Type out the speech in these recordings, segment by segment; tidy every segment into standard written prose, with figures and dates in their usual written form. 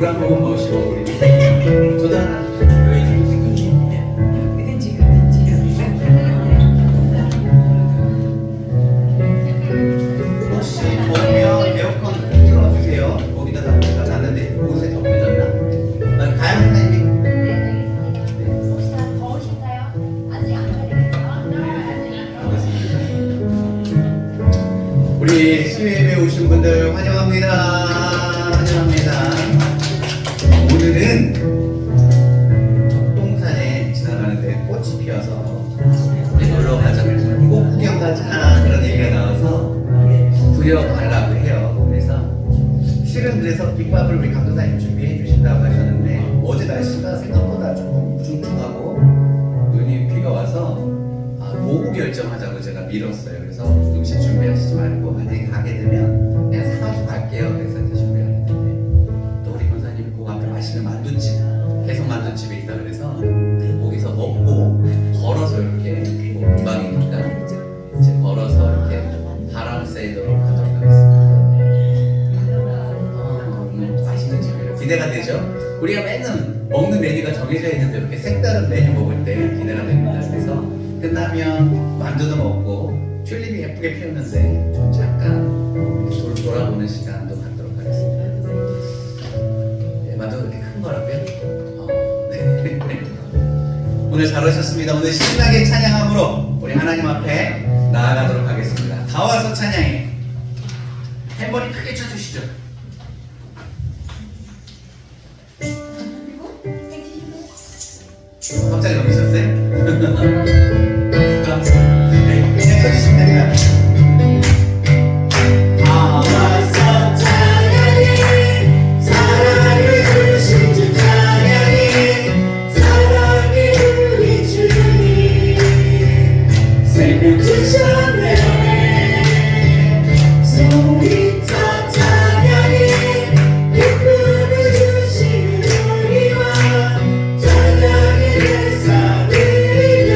물 한 모금 마시고 우리 저도 하나 혹시 더우면 에어컨 틀어주세요. 거기다 다 놨는데 옷에 덮여졌나? 가연 선생님. 네, 알겠습니다. 혹시 다 더우신가요? 아직 안 가리겠죠? 우리 CM에 오신 분들 환영합니다. 환영합니다. 오늘은 적동산에 지나가는데 꽃이 피어서 우리 놀러 가자. 꽃 구경 가자. 그런 얘기가 나와서 구경하려고 해요. 실은 그래서 김밥을 우리 강도사님 준비해 주신다고 하셨는데 어제 날씨가 생각보다 조금 우중충하고 눈이 비가 와서 오후 결정하자고 제가 미뤘어요. 그래서 음식 준비하시지 말고 만약에 가게 되면 그냥 사가지고 갈게요. 그래서 이제 준비를 했는데 또 우리 권사님이 그 앞에 맛있는 만두집 해성 만두집에 있다 그래서 거기서 먹고 걸어서 이렇게 금방이니까 이제 걸어서 이렇게 바람 쐬도록 하도록 하겠습니다. 맛있는 집이에요. 기대가 되죠? 우리가 맨날 먹는 메뉴가 정해져 있는데 이렇게 색다른 메뉴 먹을 때 기대가 됩니다. 그래서 끝나면 만두도 먹고 튤립이 예쁘게 피었는데 좀 잠깐 돌아보는 시간도 갖도록 하겠습니다. 네, 만두가 그렇게 큰 거라고요? 네. 오늘 잘 오셨습니다. 오늘 신나게 찬양함으로 우리 하나님 앞에 나아가도록 하겠습니다. 다 와서 찬양해. 햄버리 크게 쳐주시죠. 갑자기 넘기셨어요? 네, 그냥 쳐주시면 됩니다. 다 와서 찬양해. 사랑을 주신 주 찬양해. 사랑이 우리 주님 새벽 주셨네. 소리쳐 찬양해. 기쁨을 주시는 우리와 찬양의 대사 드리며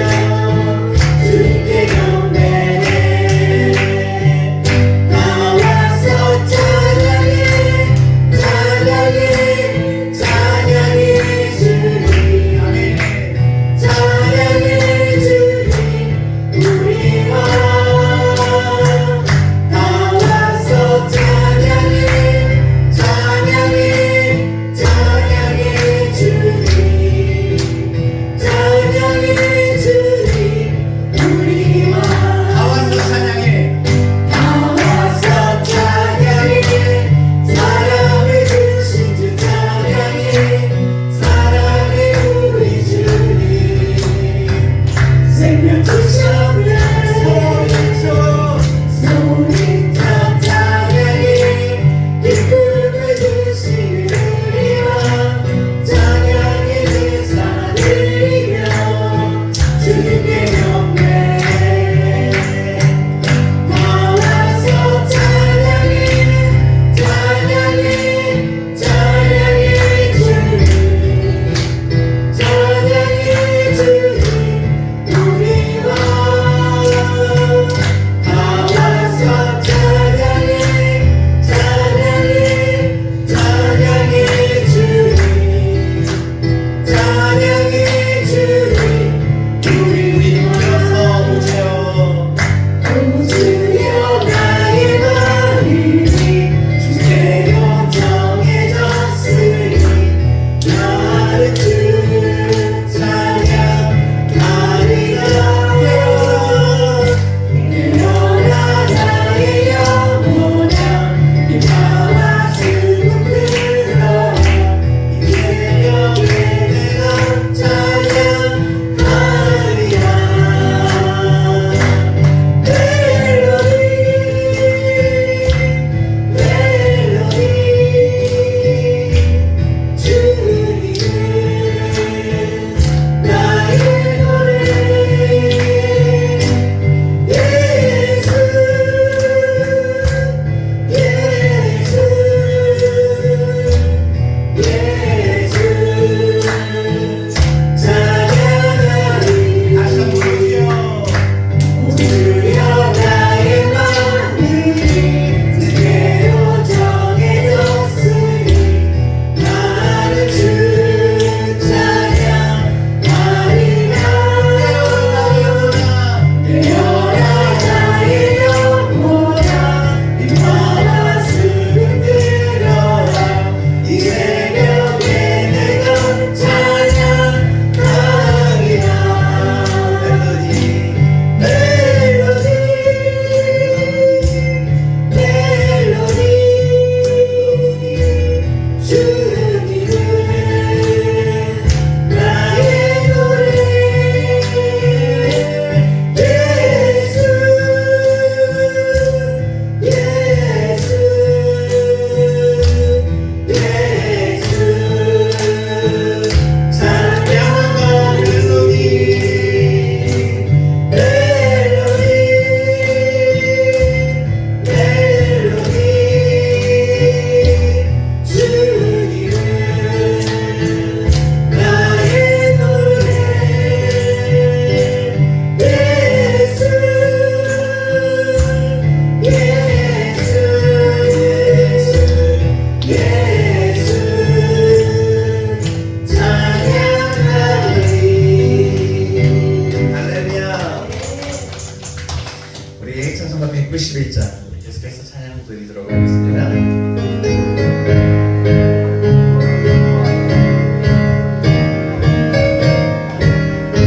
계속해서 찬양 드리도록 하겠습니다.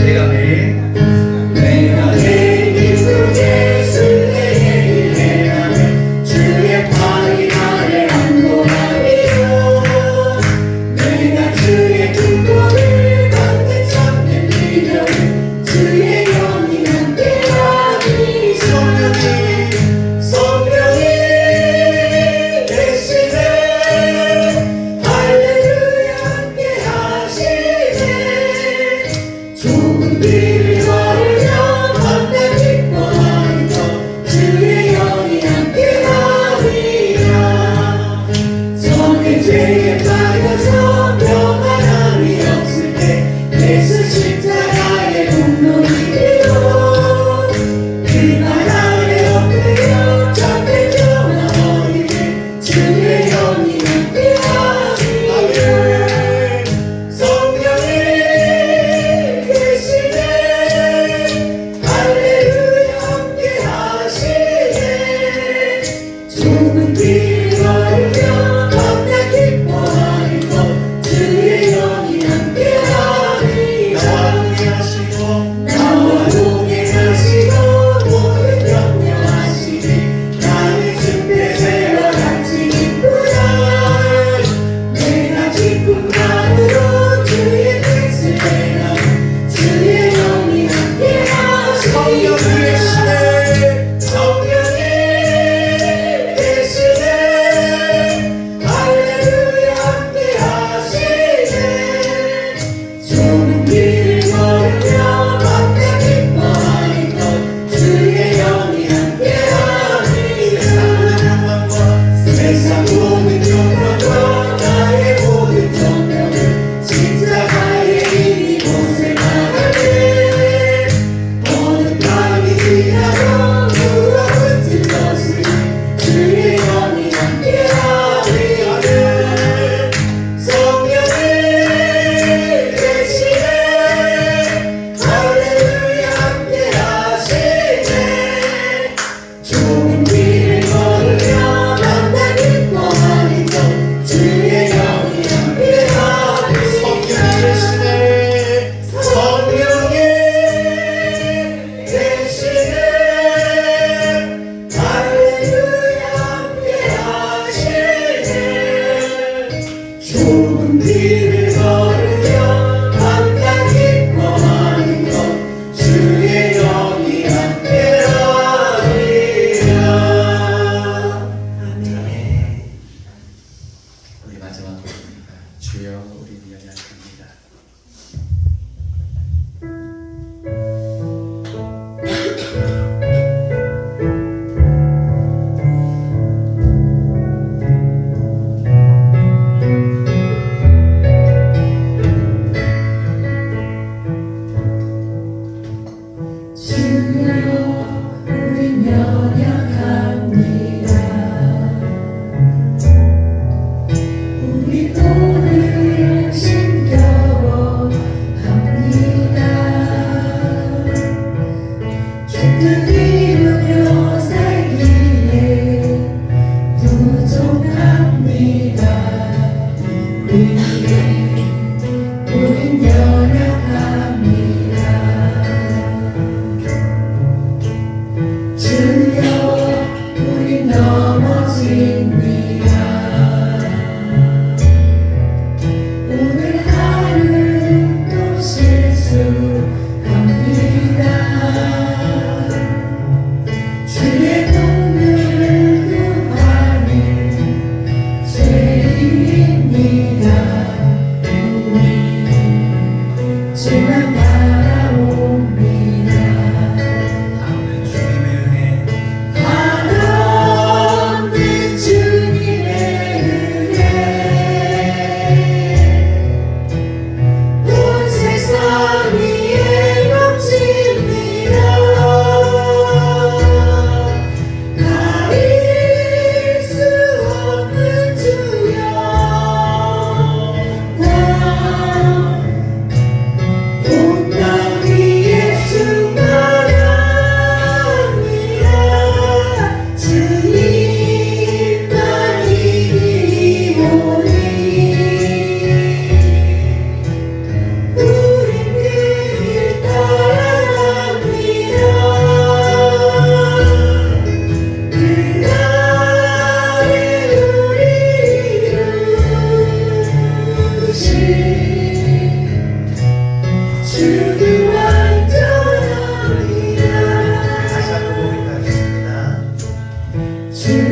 내가 매일 기쁘게 순례의 일행하며 주의 팔이 나를 안보하리요. 내가 주의 기쁨을 가득 잡는 기념을 주의 영이 함께하니 성령이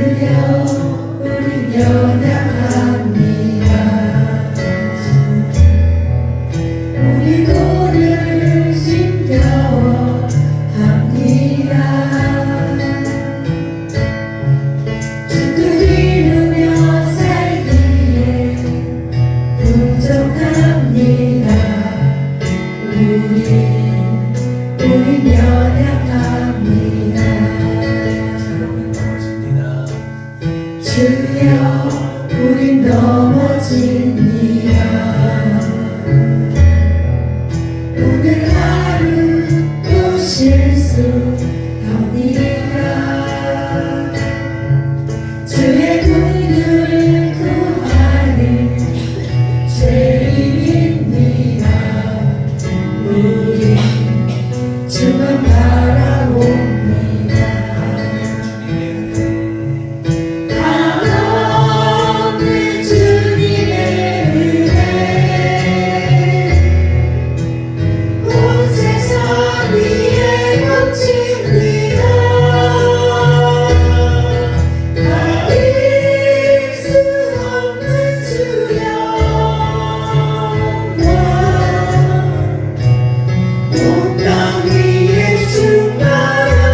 주여 우린 연약합니다. 우리 오늘 힘겨워합니다. 주를 이루며 살기에 부족합니다. 우린 연약합니다. 주여 우린 넘어집니다. 오늘 하루 또 실수합니다. 주의 긍휼을 구하는 죄인입니다. 우리 주만 바라봅니다. 한없는 주님의 은혜 온 세상 위에 넘칩니다. 가릴 수 없는 주 영광 온 땅 위에 충만합니다.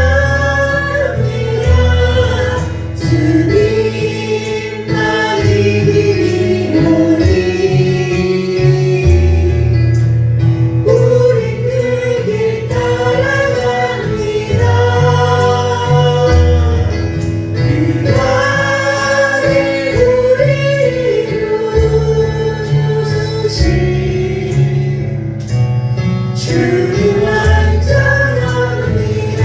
주님만 이기리오니 우린 그 길 따라갑니다. 그날에 우리를 이루신 주님 완전합니다.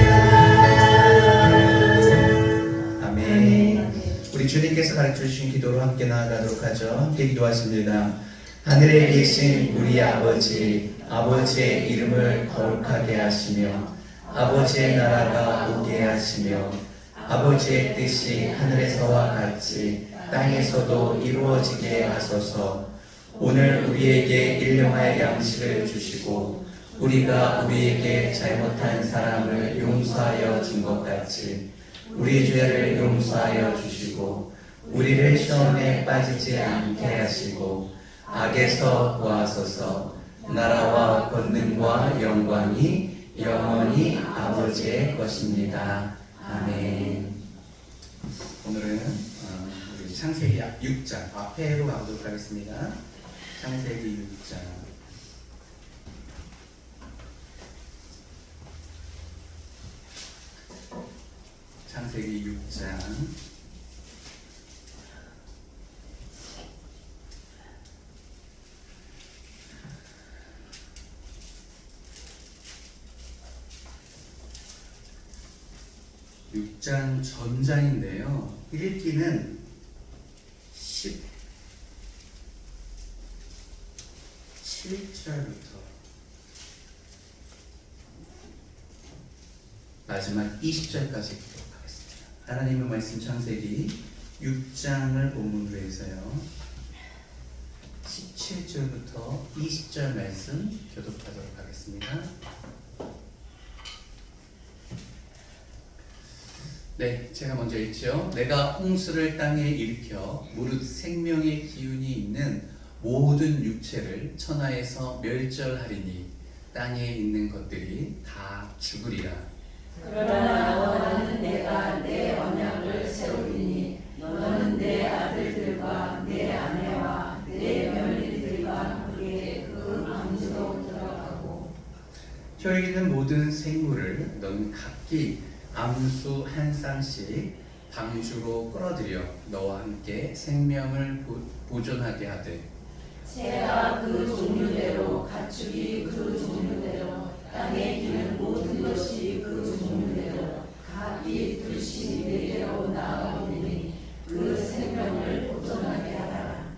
아멘. 우리 주님께서 가르쳐 주신 기도로 함께 나아가도록 하죠. 함께 기도하십니다. 하늘에 계신 우리 아버지, 아버지의 이름을 거룩하게 하시며 아버지의 나라가 오게 하시며 아버지의 뜻이 하늘에서와 같이 땅에서도 이루어지게 하소서. 오늘 우리에게 일용할 양식을 주시고 우리가 우리에게 잘못한 사람을 용서하여 준 것 같이 우리 죄를 용서하여 주시고 우리를 시험에 빠지지 않게 하시고 악에서 구하소서. 나라와 권능과 영광이 영원히 아버지의 것입니다. 아멘. 오늘은 우리 창세기 6장 앞에로 가보도록 하겠습니다. 창세기 6장. 창세기 6장 6장 전장인데요. 읽기는 17절부터 마지막 20절까지 읽도록 하겠습니다. 하나님의 말씀 창세기 6장을 본문으로 해서요. 17절부터 20절 말씀 교독하도록 하겠습니다. 네, 제가 먼저 읽죠. 내가 홍수를 땅에 일으켜 무릇 생명의 기운이 있는 모든 육체를 천하에서 멸절하리니 땅에 있는 것들이 다 죽으리라. 그러나 너는 내가 내 언약을 세우리니 너는 내 아들들과 내 아내와 내 며느리들과 함께 그 방주로 들어가고 혈 있는 모든 생물을 너는 각기 암수 한 쌍씩 방주로 끌어들여 너와 함께 생명을 보존하게 하되 새가 그 종류대로 가축이 그 종류대로 땅에 기는 모든 것이 그 종류대로 각기 둘씩 내게로 나아오리니 그 생명을 보존하게 하라.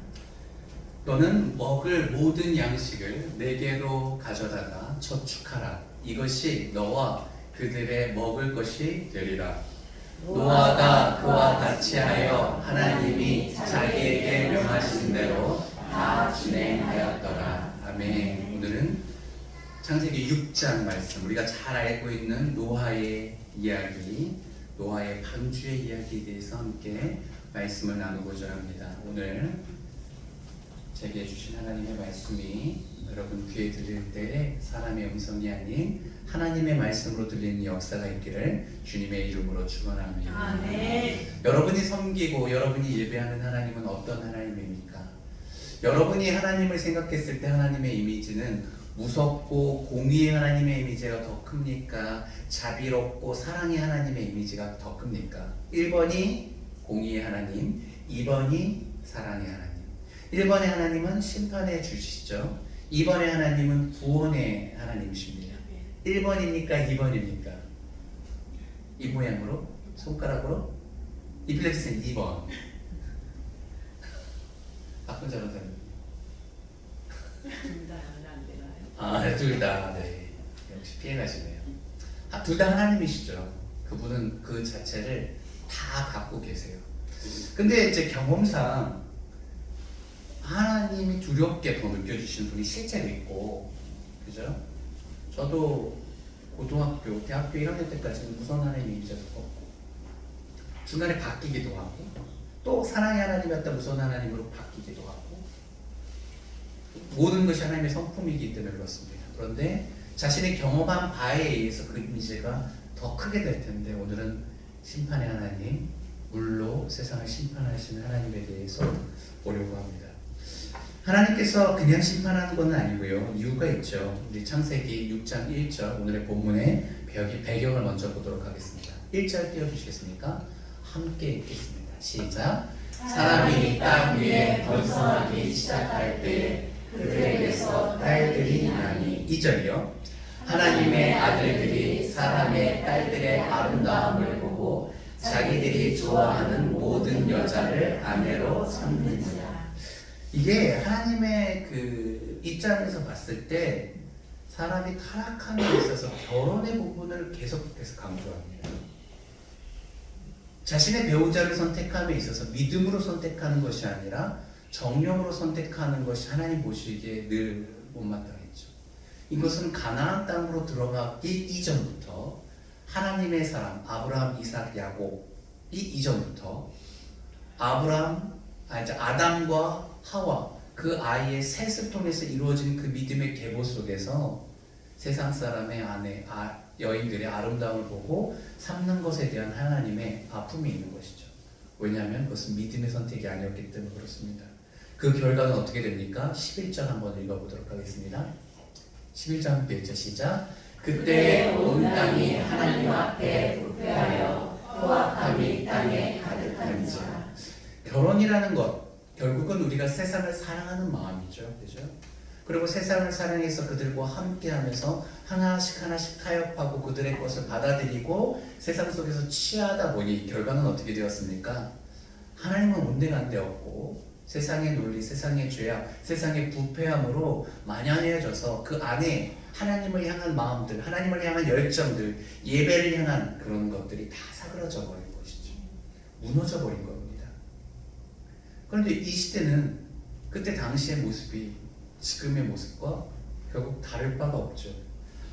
너는 먹을 모든 양식을 내게로 가져다가 저축하라. 이것이 너와 그들의 먹을 것이 되리라. 노아가 그와 같이 하여 하나님이 자기에게 명하신 대로 다 진행하였더라. 아멘. 오늘은 창세기 6장 말씀, 우리가 잘 알고 있는 노아의 이야기, 노아의 방주의 이야기에 대해서 함께 말씀을 나누고자 합니다. 오늘 제게 주신 하나님의 말씀이 여러분 귀에 들릴 때에 사람의 음성이 아닌 하나님의 말씀으로 들리는 역사가 있기를 주님의 이름으로 축원합니다. 아멘. 여러분이 섬기고 여러분이 예배하는 하나님은 어떤 하나님입니까? 여러분이 하나님을 생각했을 때 하나님의 이미지는 무섭고 공의의 하나님의 이미지가 더 큽니까? 자비롭고 사랑의 하나님의 이미지가 더 큽니까? 1번이 공의의 하나님, 2번이 사랑의 하나님. 1번의 하나님은 심판해 주시죠. 2번의 하나님은 구원의 하나님이십니다. 1번입니까? 2번입니까? 이 모양으로? 손가락으로? 이필레스는 2번. 박근자 선생님. 둘 다 안 되나요? 둘 다. 네. 역시 피해가시네요. 둘 다 하나님이시죠. 그분은 그 자체를 다 갖고 계세요. 근데 이제 경험상 하나님이 두렵게 더 느껴지시는 분이 실제로 있고, 그죠? 저도 고등학교, 대학교 1학년 때까지는 무서운 하나님의 이미지가 없고, 중간에 바뀌기도 하고, 또 사랑의 하나님이었다 무서운 하나님으로 바뀌기도 하고, 모든 것이 하나님의 성품이기 때문에 그렇습니다. 그런데 자신이 경험한 바에 의해서 그 이미지가 더 크게 될 텐데, 오늘은 심판의 하나님, 물로 세상을 심판하시는 하나님에 대해서 보려고 합니다. 하나님께서 그냥 심판하는 건 아니고요. 이유가 있죠. 우리 창세기 6장 1절 오늘의 본문의 배경을 먼저 보도록 하겠습니다. 1절 띄워주시겠습니까? 함께 읽겠습니다. 시작. 사람이 땅 위에 번성하기 시작할 때 그들에게서 딸들이 나니. 2절이요. 하나님의 아들들이 사람의 딸들의 아름다움을 보고 자기들이 좋아하는 모든 여자를 아내로 삼는지라. 이게 하나님의 그 입장에서 봤을 때 사람이 타락함에 있어서 결혼의 부분을 계속해서 강조합니다. 자신의 배우자를 선택함에 있어서 믿음으로 선택하는 것이 아니라 정령으로 선택하는 것이 하나님 보시기에 늘 못마땅했죠. 이것은 가나안 땅으로 들어가기 이전부터 하나님의 사람 아브라함, 이삭, 야곱이 이전부터 아담과 하와 그 아이의 셋을 통해서 이루어진 그 믿음의 계보 속에서 세상 사람의 여인들의 아름다움을 보고 삼는 것에 대한 하나님의 아픔이 있는 것이죠. 왜냐하면 그것은 믿음의 선택이 아니었기 때문에 그렇습니다. 그 결과는 어떻게 됩니까? 11절 한번 읽어보도록 하겠습니다. 11절 함께 읽죠. 시작. 그때 온 땅이 하나님 앞에 부패하여 포악함이 땅에 가득한지라. 결혼이라는 것, 결국은 우리가 세상을 사랑하는 마음이죠. 그죠? 그리고 세상을 사랑해서 그들과 함께하면서 하나씩 타협하고 그들의 것을 받아들이고 세상 속에서 취하다 보니 결과는 어떻게 되었습니까? 하나님은 온데간데없고 세상의 논리, 세상의 죄악, 세상의 부패함으로 만연해져서 그 안에 하나님을 향한 마음들, 하나님을 향한 열정들, 예배를 향한 그런 것들이 다 사그러져 버린 것이죠. 무너져 버린 겁니다. 그런데 이 시대는 그때 당시의 모습이 지금의 모습과 결국 다를 바가 없죠.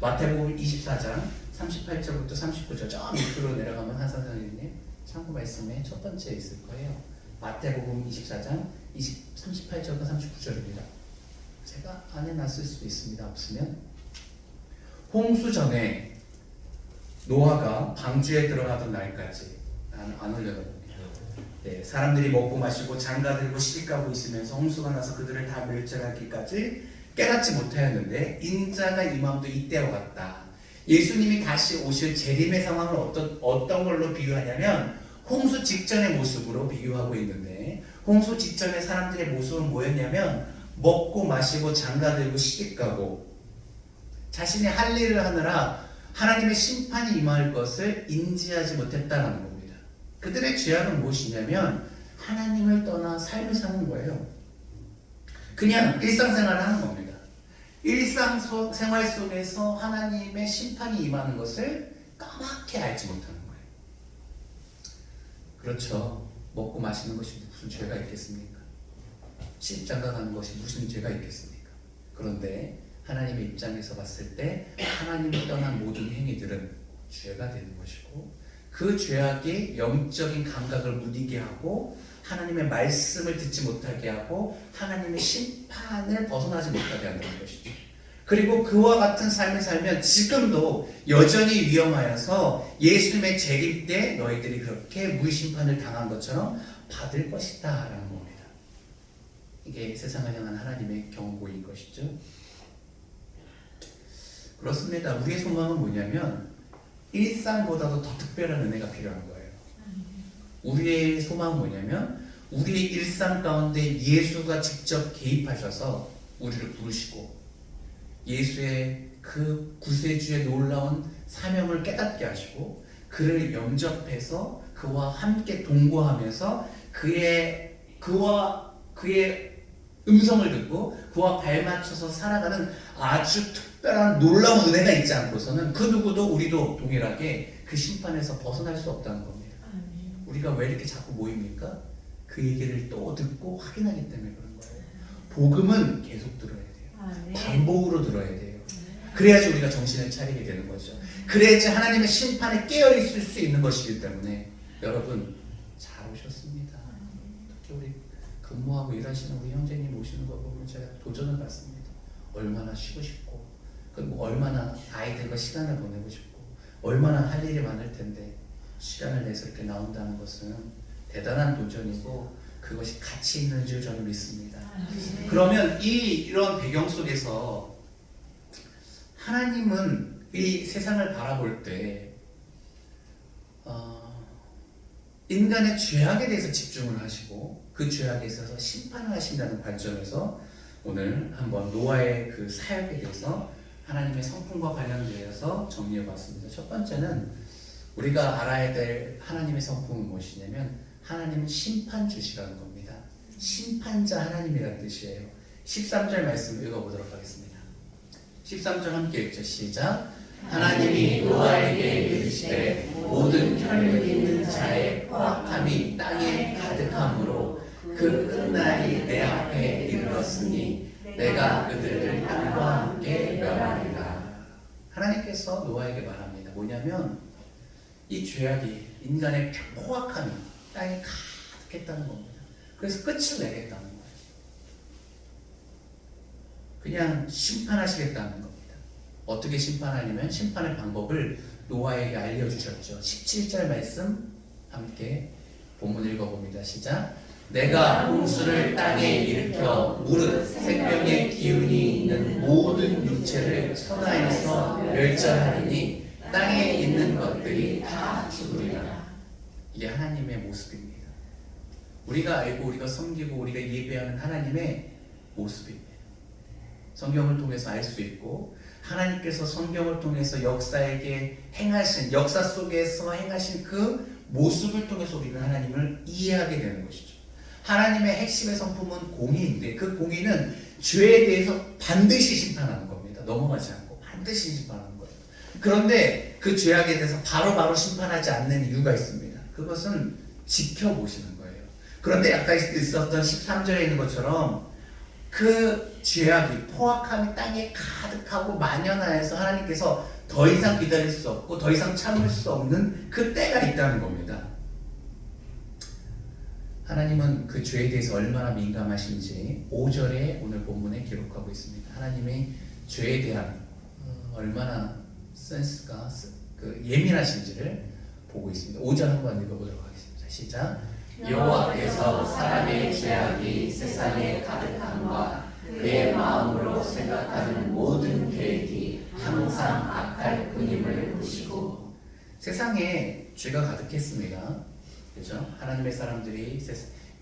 마태복음 24장 38절부터 39절 저 밑으로 내려가면 한산 선생님 참고 말씀에 첫 번째 있을 거예요. 마태복음 24장 38절과 39절입니다. 제가 안에 놨을 수도 있습니다. 없으면 홍수 전에 노아가 방주에 들어가던 날까지 안 올려놓습니다. 네, 사람들이 먹고 마시고 장가들고 시집가고 있으면서 홍수가 나서 그들을 다 멸절하기까지 깨닫지 못하였는데 인자가 임함도 이때와 같다. 예수님이 다시 오실 재림의 상황을 어떤 걸로 비유하냐면 홍수 직전의 모습으로 비유하고 있는데, 홍수 직전의 사람들의 모습은 뭐였냐면 먹고 마시고 장가들고 시집가고 자신이 할 일을 하느라 하나님의 심판이 임할 것을 인지하지 못했다는 겁니다. 그들의 죄악은 무엇이냐면 하나님을 떠나 삶을 사는 거예요. 그냥 일상생활을 하는 겁니다. 일상생활 속에서 하나님의 심판이 임하는 것을 까맣게 알지 못하는 거예요. 그렇죠. 먹고 마시는 것이 무슨 죄가 있겠습니까? 시집장가 가는 것이 무슨 죄가 있겠습니까? 그런데 하나님의 입장에서 봤을 때 하나님을 떠난 모든 행위들은 죄가 되는 것이고, 그 죄악이 영적인 감각을 무디게 하고 하나님의 말씀을 듣지 못하게 하고 하나님의 심판을 벗어나지 못하게 한다는 것이죠. 그리고 그와 같은 삶을 살면 지금도 여전히 위험하여서 예수님의 재림 때 너희들이 그렇게 무심판을 당한 것처럼 받을 것이다 라는 겁니다. 이게 세상을 향한 하나님의 경고인 것이죠. 그렇습니다. 우리의 소망은 뭐냐면 일상보다도 더 특별한 은혜가 필요한 거예요. 우리의 소망은 뭐냐면 우리의 일상 가운데 예수가 직접 개입하셔서 우리를 부르시고 예수의 그 구세주의 놀라운 사명을 깨닫게 하시고 그를 영접해서 그와 함께 동거하면서 그와 그의 음성을 듣고 그와 발맞춰서 살아가는 아주 특별한 놀라운 은혜가 있지 않고서는 그 누구도 우리도 동일하게 그 심판에서 벗어날 수 없다는 겁니다. 우리가 왜 이렇게 자꾸 모입니까? 그 얘기를 또 듣고 확인하기 때문에 그런 거예요. 복음은 계속 들어야 돼요. 반복으로 들어야 돼요. 그래야지 우리가 정신을 차리게 되는 거죠. 그래야지 하나님의 심판에 깨어 있을 수 있는 것이기 때문에 여러분 잘 오셨습니다. 특히 우리 근무하고 일하시는 우리 형제님 오시는 거 보면 제가 도전을 받습니다. 얼마나 쉬고 싶고 그리고 얼마나 아이들과 시간을 보내고 싶고 얼마나 할 일이 많을 텐데 시간을 내서 이렇게 나온다는 것은 대단한 도전이고 그것이 가치 있는 줄 저는 믿습니다. 그러면 이런 배경 속에서 하나님은 이 세상을 바라볼 때 인간의 죄악에 대해서 집중을 하시고 그 죄악에 있어서 심판을 하신다는 관점에서 오늘 한번 노아의 그 사역에 대해서 하나님의 성품과 관련되어서 정리해 봤습니다. 첫 번째는 우리가 알아야 될 하나님의 성품은 무엇이냐면 하나님은 심판주시라는 겁니다. 심판자 하나님이라는 뜻이에요. 13절 말씀 읽어보도록 하겠습니다. 13절 함께 읽죠. 시작. 하나님이 노아에게 이르시되 모든 혈육 있는 자의 포악함이 땅에 가득함으로 그 끝날이 내 앞에 이르렀으니 내가 그들을 땅과 함께 멸하리라. 하나님께서 노아에게 말합니다. 뭐냐면 이 죄악이 인간의 포악함이 땅에 가득했다는 겁니다. 그래서 끝을 내겠다는 거예요. 그냥 심판하시겠다는 겁니다. 어떻게 심판하냐면 심판의 방법을 노아에게 알려주셨죠. 17절 말씀 함께 본문 읽어봅니다. 시작. 내가 홍수를 땅에 일으켜 무릇 생명의 기운이 있는 모든 육체를 천하에서 멸절하리니 땅에 있는 것들이 다 죽으리라. 이게 하나님의 모습입니다. 우리가 알고 우리가 섬기고 우리가 예배하는 하나님의 모습입니다. 성경을 통해서 알 수 있고 하나님께서 성경을 통해서 역사에게 행하신 역사 속에서 행하신 그 모습을 통해서 우리는 하나님을 이해하게 되는 것이죠. 하나님의 핵심의 성품은 공의인데 그 공의는 죄에 대해서 반드시 심판하는 겁니다. 넘어가지 않고 반드시 심판하는 거예요. 그런데 그 죄악에 대해서 바로바로 심판하지 않는 이유가 있습니다. 그것은 지켜보시는 거예요. 그런데 아까 있었던 13절에 있는 것처럼 그 죄악이 포악함이 땅에 가득하고 만연하여서 하나님께서 더 이상 기다릴 수 없고 더 이상 참을 수 없는 그 때가 있다는 겁니다. 하나님은 그 죄에 대해서 얼마나 민감하신지 5절에 오늘 본문에 기록하고 있습니다. 하나님의 죄에 대한 얼마나 센스가 예민하신지를 보고 있습니다. 5절 한번 읽어보도록 하겠습니다. 시작. 여호와께서 사람의 죄악이 세상에 가득함과 그의 마음으로 생각하는 모든 계획이 항상 악할 뿐임을 보시고. 세상에 죄가 가득했습니다. 그렇죠? 하나님의 사람들이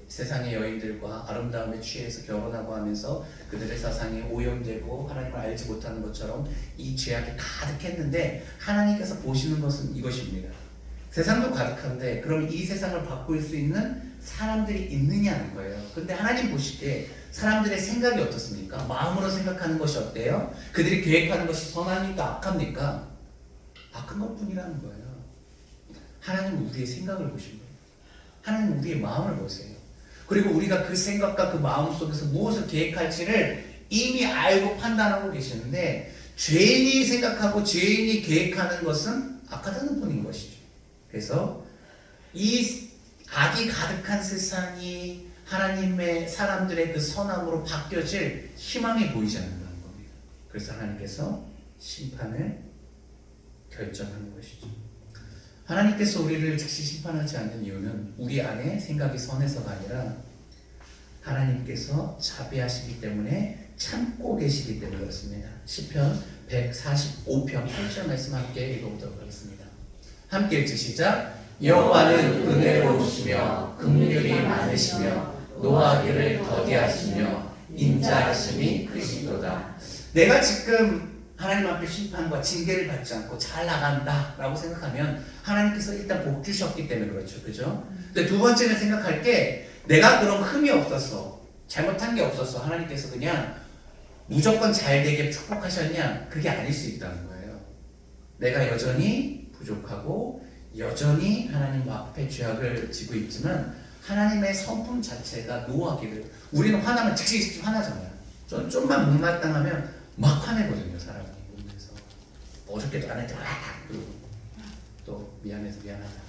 세상의 여인들과 아름다움에 취해서 결혼하고 하면서 그들의 사상이 오염되고 하나님을 알지 못하는 것처럼 이 죄악이 가득했는데 하나님께서 보시는 것은 이것입니다. 세상도 가득한데 그럼 이 세상을 바꿀 수 있는 사람들이 있느냐는 거예요. 근데 하나님 보시기에 사람들의 생각이 어떻습니까? 마음으로 생각하는 것이 어때요? 그들이 계획하는 것이 선합니까? 악합니까? 악한 것뿐이라는 거예요. 하나님은 우리의 생각을 보신 거예요. 하나님은 우리의 마음을 보세요. 그리고 우리가 그 생각과 그 마음 속에서 무엇을 계획할지를 이미 알고 판단하고 계시는데 죄인이 생각하고 죄인이 계획하는 것은 악하다는 뿐인 것이죠. 그래서 이 악이 가득한 세상이 하나님의 사람들의 그 선함으로 바뀌어질 희망이 보이지 않는다는 겁니다. 그래서 하나님께서 심판을 결정하는 것이죠. 하나님께서 우리를 즉시 심판하지 않는 이유는 우리 안에 생각이 선해서가 아니라 하나님께서 자비하시기 때문에 참고 계시기 때문에 그렇습니다. 시편 145편 8절 말씀 함께 읽어보도록 하겠습니다. 함께 읽으시자. 여호와는 은혜로우시며 긍휼이 많으시며 노하기를 더디하시며 인자하심이 크시도다. 내가 지금 하나님 앞에 심판과 징계를 받지 않고 잘 나간다 라고 생각하면 하나님께서 일단 복 주셨기 때문에 그렇죠. 그죠? 근데 두 번째는 생각할 게 내가 그런 흠이 없었어, 잘못한 게 없었어, 하나님께서 그냥 무조건 잘 되게 축복하셨냐? 그게 아닐 수 있다는 거예요. 내가 여전히 부족하고 여전히 하나님 앞에 죄악을 지고 있지만 하나님의 성품 자체가 노하기를, 우리는 화나면 즉시 화나잖아요. 좀만 못마땅하면 막 화내거든요. 사람이 보면서 어저께도 안 했더라 그리고 또 미안해서 미안하다.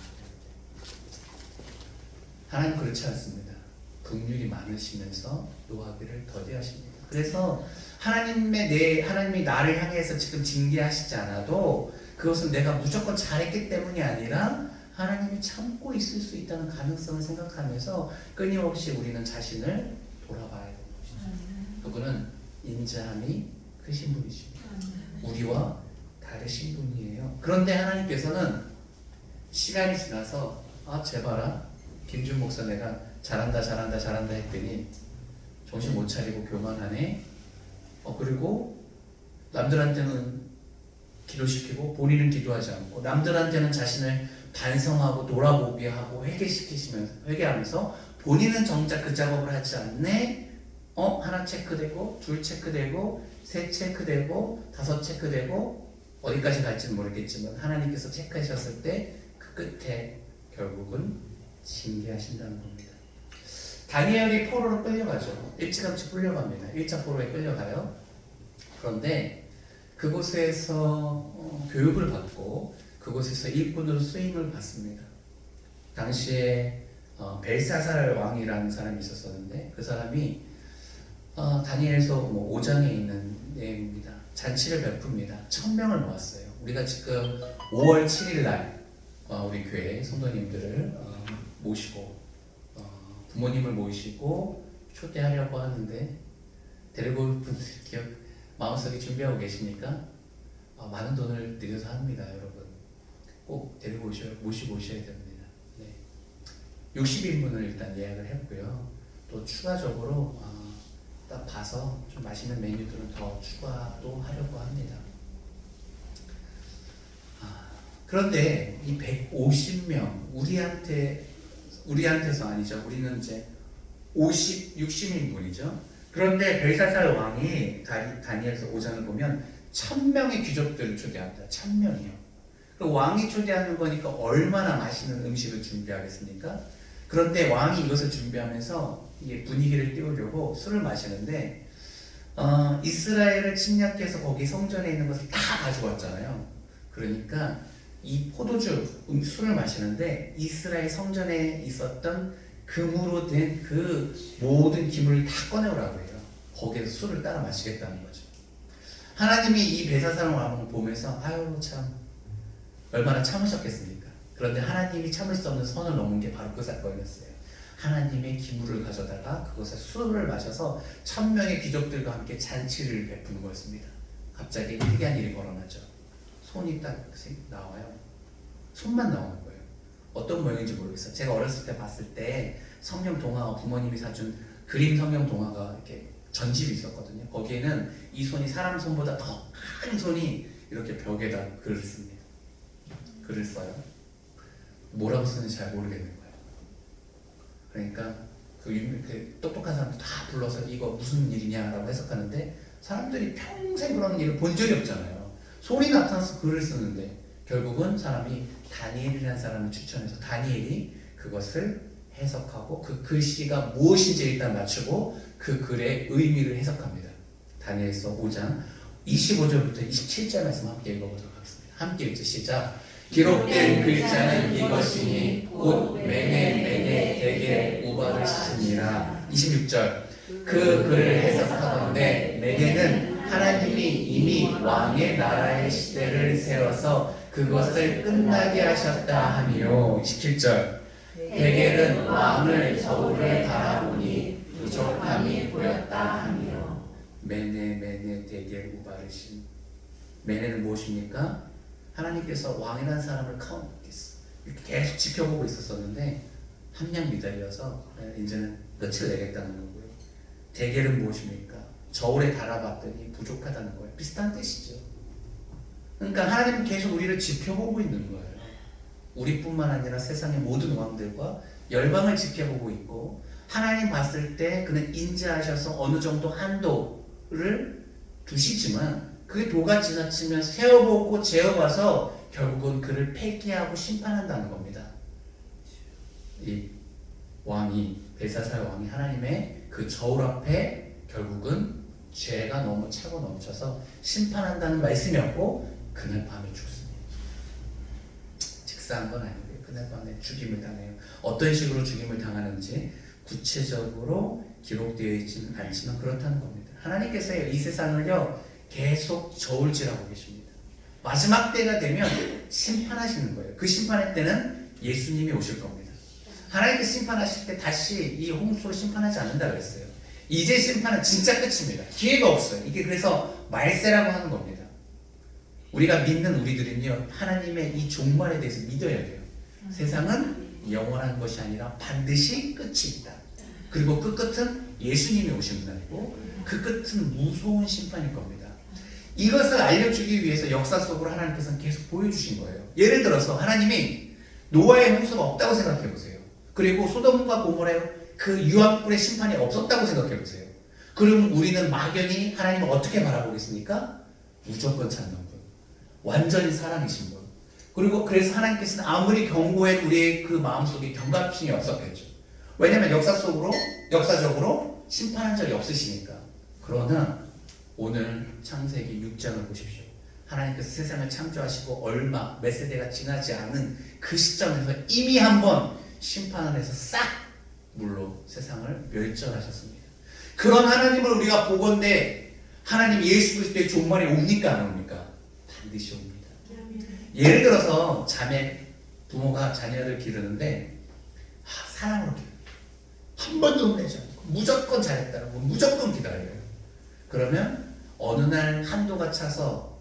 하나님 그렇지 않습니다. 긍휼이 많으시면서 노하기를 더디하십니다. 그래서 하나님이 나를 향해서 지금 징계하시지 않아도 그것은 내가 무조건 잘했기 때문이 아니라 하나님이 참고 있을 수 있다는 가능성을 생각하면서 끊임없이 우리는 자신을 돌아봐야 되는 것이죠. 그분은 인자함이 크신 분이십니다. 우리와 다르신 분이에요. 그런데 하나님께서는 시간이 지나서 제발아 김준 목사 내가 잘한다 했더니 정신 못 차리고 교만하네. 그리고 남들한테는 기도시키고 본인은 기도하지 않고 남들한테는 자신을 반성하고 돌아보게 하고 회개하면서 본인은 정작 그 작업을 하지 않네. 하나 체크되고 둘 체크되고 셋 체크되고 다섯 체크되고 어디까지 갈지는 모르겠지만 하나님께서 체크하셨을 때 그 끝에 결국은 징계하신다는 겁니다. 다니엘이 포로로 끌려가죠. 일찌감치 끌려갑니다. 1차 포로에 끌려가요. 그런데 그곳에서 교육을 받고 그곳에서 일꾼으로 쓰임을 받습니다. 당시에 벨사살 왕이라는 사람이 있었었는데 그 사람이 다니엘서 5장에 있는 내용입니다. 잔치를 베풉니다. 1000명을 모았어요. 우리가 지금 5월 7일 날 우리 교회 성도님들을 모시고 부모님을 모시고 초대하려고 하는데 데리고 올 분들 마음속에 준비하고 계십니까? 많은 돈을 들여서 합니다, 여러분. 꼭 데리고 모시고 오셔야 됩니다. 네. 60인분을 일단 예약을 했고요. 또 추가적으로 딱 봐서 좀 맛있는 메뉴들은 더 추가도 하려고 합니다. 그런데 이 150명 우리한테서 아니죠. 우리는 이제 60인분이죠. 그런데 벨사살 왕이 다니엘서 5장을 보면 1000명의 귀족들을 초대합니다. 1000명이요. 그 왕이 초대하는 거니까 얼마나 맛있는 음식을 준비하겠습니까? 그런데 왕이 이것을 준비하면서 이게 분위기를 띄우려고 술을 마시는데 이스라엘을 침략해서 거기 성전에 있는 것을 다 가져왔잖아요. 그러니까 이 포도주 술을 마시는데 이스라엘 성전에 있었던 금으로 된 그 모든 기물을 다 꺼내오라고 해요. 거기에서 술을 따라 마시겠다는 거죠. 하나님이 이 벨사살 왕을 보면서 아유 참 얼마나 참으셨겠습니까? 그런데 하나님이 참을 수 없는 선을 넘은 게 바로 그 사건이었어요. 하나님의 기물을 가져다가 그것에 술을 마셔서 1000명의 귀족들과 함께 잔치를 베푸는 거였습니다. 갑자기 특이한 일이 벌어나죠. 손이 딱 나와요. 손만 나오는 거예요. 어떤 모양인지 모르겠어요. 제가 어렸을 때 봤을 때 성경 동화, 부모님이 사준 그림 성경 동화가 이렇게 전집이 있었거든요. 거기에는 이 손이 사람 손보다 더 큰 손이 이렇게 벽에다 글을 씁니다. 글을 써요. 뭐라고 쓰는지 잘 모르겠는 거예요. 그러니까 그 똑똑한 사람들 다 불러서 이거 무슨 일이냐라고 해석하는데 사람들이 평생 그런 일을 본 적이 없잖아요. 손이 나타나서 글을 쓰는데 결국은 사람이 다니엘이라는 사람을 추천해서 다니엘이 그것을 해석하고 그 글씨가 무엇인지 일단 맞추고 그 글의 의미를 해석합니다. 다니엘서 5장 25절부터 27절 말씀 함께 읽어보도록 하겠습니다. 함께 읽죠. 시작. 기록된 글자는 이것이니 곧 메네 대개 우바르시니라. 26절. 그 글을 해석하건대 메네는 하나님이 이미 왕의 나라의 시대를 세워서 그것을 끝나게 하셨다 하며. 27절. 대겔은 왕을 저울을 바라보니 부족함이 보였다 하며. 메네 대겔 우바르신. 메네는 무엇입니까? 하나님께서 왕이라는 사람을 이렇게 계속 지켜보고 있었었는데 함량 미달이어서 이제는 끝을 내겠다는 거고요. 대겔은 무엇입니까? 저울에 달아봤더니 부족하다는 거예요. 비슷한 뜻이죠. 그러니까 하나님은 계속 우리를 지켜보고 있는 거예요. 우리뿐만 아니라 세상의 모든 왕들과 열방을 지켜보고 있고, 하나님 봤을 때 그는 인자하셔서 어느 정도 한도를 두시지만 그 도가 지나치면 세워보고 재어봐서 결국은 그를 폐기하고 심판한다는 겁니다. 이 왕이, 벨사살 왕이 하나님의 그 저울 앞에 결국은 죄가 너무 차고 넘쳐서 심판한다는 말씀이었고, 그날 밤에 죽습니다. 직사한 건 아니고요. 그날 밤에 죽임을 당해요. 어떤 식으로 죽임을 당하는지 구체적으로 기록되어 있지는 않지만 그렇다는 겁니다. 하나님께서 이 세상을요 계속 저울질하고 계십니다. 마지막 때가 되면 심판하시는 거예요. 그 심판의 때는 예수님이 오실 겁니다. 하나님께서 심판하실 때 다시 이 홍수로 심판하지 않는다 그랬어요. 이제 심판은 진짜 끝입니다. 기회가 없어요. 이게 그래서 말세라고 하는 겁니다. 우리가 믿는 우리들은요 하나님의 이 종말에 대해서 믿어야 돼요. 세상은 영원한 것이 아니라 반드시 끝이 있다. 그리고 그 끝은 예수님이 오시는 날이고 그 끝은 무서운 심판일 겁니다. 이것을 알려주기 위해서 역사 속으로 하나님께서는 계속 보여주신 거예요. 예를 들어서 하나님이 노아의 홍수가 없다고 생각해 보세요. 그리고 소돔과 고모라의 그 유황불의 심판이 없었다고 생각해 보세요. 그럼 우리는 막연히 하나님을 어떻게 바라보겠습니까? 무조건 찾는 분, 완전히 사랑이신 분. 그리고 그래서 하나님께서는 아무리 경고해도 우리의 그 마음속에 경각심이 없었겠죠. 왜냐하면 역사적으로 심판한 적이 없으시니까. 그러나 오늘 창세기 6장을 보십시오. 하나님께서 세상을 창조하시고 몇 세대가 지나지 않은 그 시점에서 이미 한번 심판을 해서 싹 물로 세상을 멸절하셨습니다. 그런 하나님을 우리가 보건대 하나님 예수 그리스도의 종말에 옵니까 안 옵니까? 반드시 옵니다. 예를 들어서 부모가 자녀를 기르는데 사랑으로 기르는 한 번도 혼내지 않고 무조건 잘했다고 무조건 기다려요. 그러면 어느 날 한도가 차서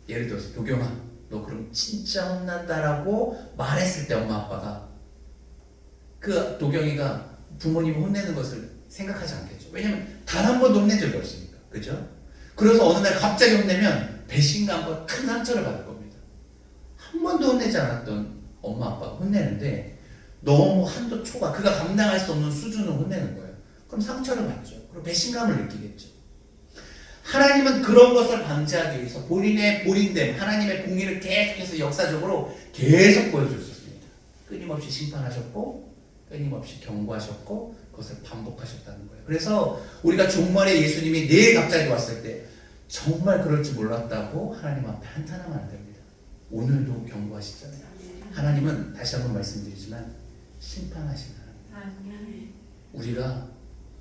예를 들어서 도경아 너 그럼 진짜 혼난다라고 말했을 때 엄마 아빠가 그 도경이가 부모님을 혼내는 것을 생각하지 않겠죠. 왜냐면 단 한 번도 혼낸 적이 없으니까. 그죠? 그래서 어느 날 갑자기 혼내면 배신감과 큰 상처를 받을 겁니다. 한 번도 혼내지 않았던 엄마 아빠가 혼내는데 너무 한도 초과 그가 감당할 수 없는 수준으로 혼내는 거예요. 그럼 상처를 받죠. 그리고 배신감을 느끼겠죠. 하나님은 그런 것을 방지하기 위해서 본인의 보린됨, 하나님의 공의를 계속해서 역사적으로 계속 보여주셨습니다. 끊임없이 심판하셨고 끊임없이 경고하셨고 그것을 반복하셨다는 거예요. 그래서 우리가 종말에 예수님이 내일 갑자기 왔을 때 정말 그럴 줄 몰랐다고 하나님 앞에 한탄하면 안 됩니다. 오늘도 경고하시잖아요. 하나님은 다시 한번 말씀드리지만 심판하시는 하나님. 우리가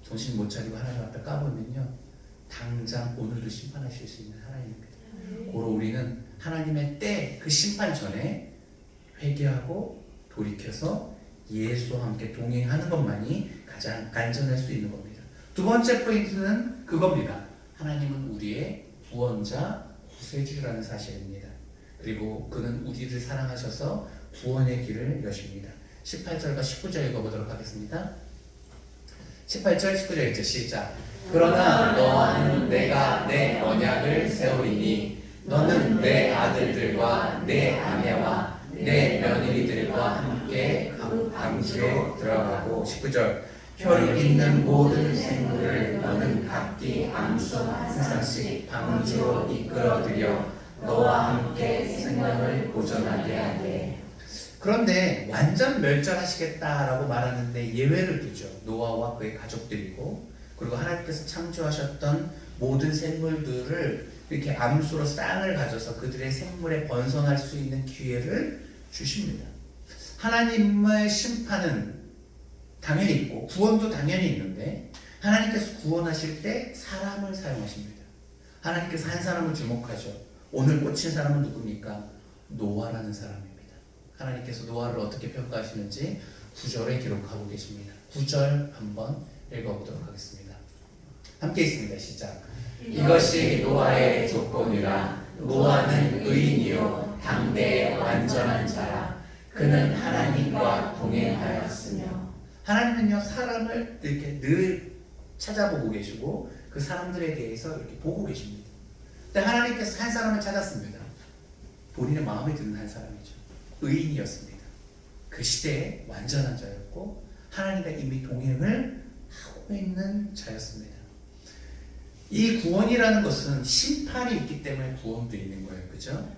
정신 못 차리고 하나님 앞에 까보면요 당장 오늘도 심판하실 수 있는 하나님입니다. 고로 우리는 하나님의 때 그 심판 전에 회개하고 돌이켜서 예수와 함께 동행하는 것만이 가장 안전할 수 있는 겁니다. 두 번째 포인트는 그겁니다. 하나님은 우리의 구원자, 구세주라는 사실입니다. 그리고 그는 우리를 사랑하셔서 구원의 길을 여십니다. 18절과 19절 읽어보도록 하겠습니다. 18절, 19절 읽죠. 시작. 그러나 너와는 내가 내 언약을 세우리니 너는 내 아들들과 내 아내와 내 며느리들과 함께 방주로 들어가고. 19절. 혈육 있는 모든 생물을 너는 각기 암소 한 쌍씩 방주로 이끌어들여 너와 함께 생명을 보존하게 하되. 그런데 완전 멸절하시겠다라고 말하는데 예외를 두죠. 노아와 그의 가족들이고 그리고 하나님께서 창조하셨던 모든 생물들을 이렇게 암수로 쌍을 가져서 그들의 생물에 번성할 수 있는 기회를 주십니다. 하나님의 심판은 당연히 있고 구원도 당연히 있는데 하나님께서 구원하실 때 사람을 사용하십니다. 하나님께서 한 사람을 주목하죠. 오늘 꽂힌 사람은 누굽니까? 노아라는 사람입니다. 하나님께서 노아를 어떻게 평가하시는지 9절에 기록하고 계십니다. 9절 한번 읽어보도록 하겠습니다. 함께 있습니다. 시작. 이것이 노아의 조건이라. 노아는 의인이요 당대의 완전한 자라. 그는 하나님과 동행하였으며. 하나님은요 사람을 이렇게 늘 찾아보고 계시고 그 사람들에 대해서 이렇게 보고 계십니다. 근데 하나님께서 한 사람을 찾았습니다. 본인의 마음에 드는 한 사람이죠. 의인이었습니다. 그 시대에 완전한 자였고 하나님과 이미 동행을 하고 있는 자였습니다. 이 구원이라는 것은 심판이 있기 때문에 구원도 있는 거예요. 그죠?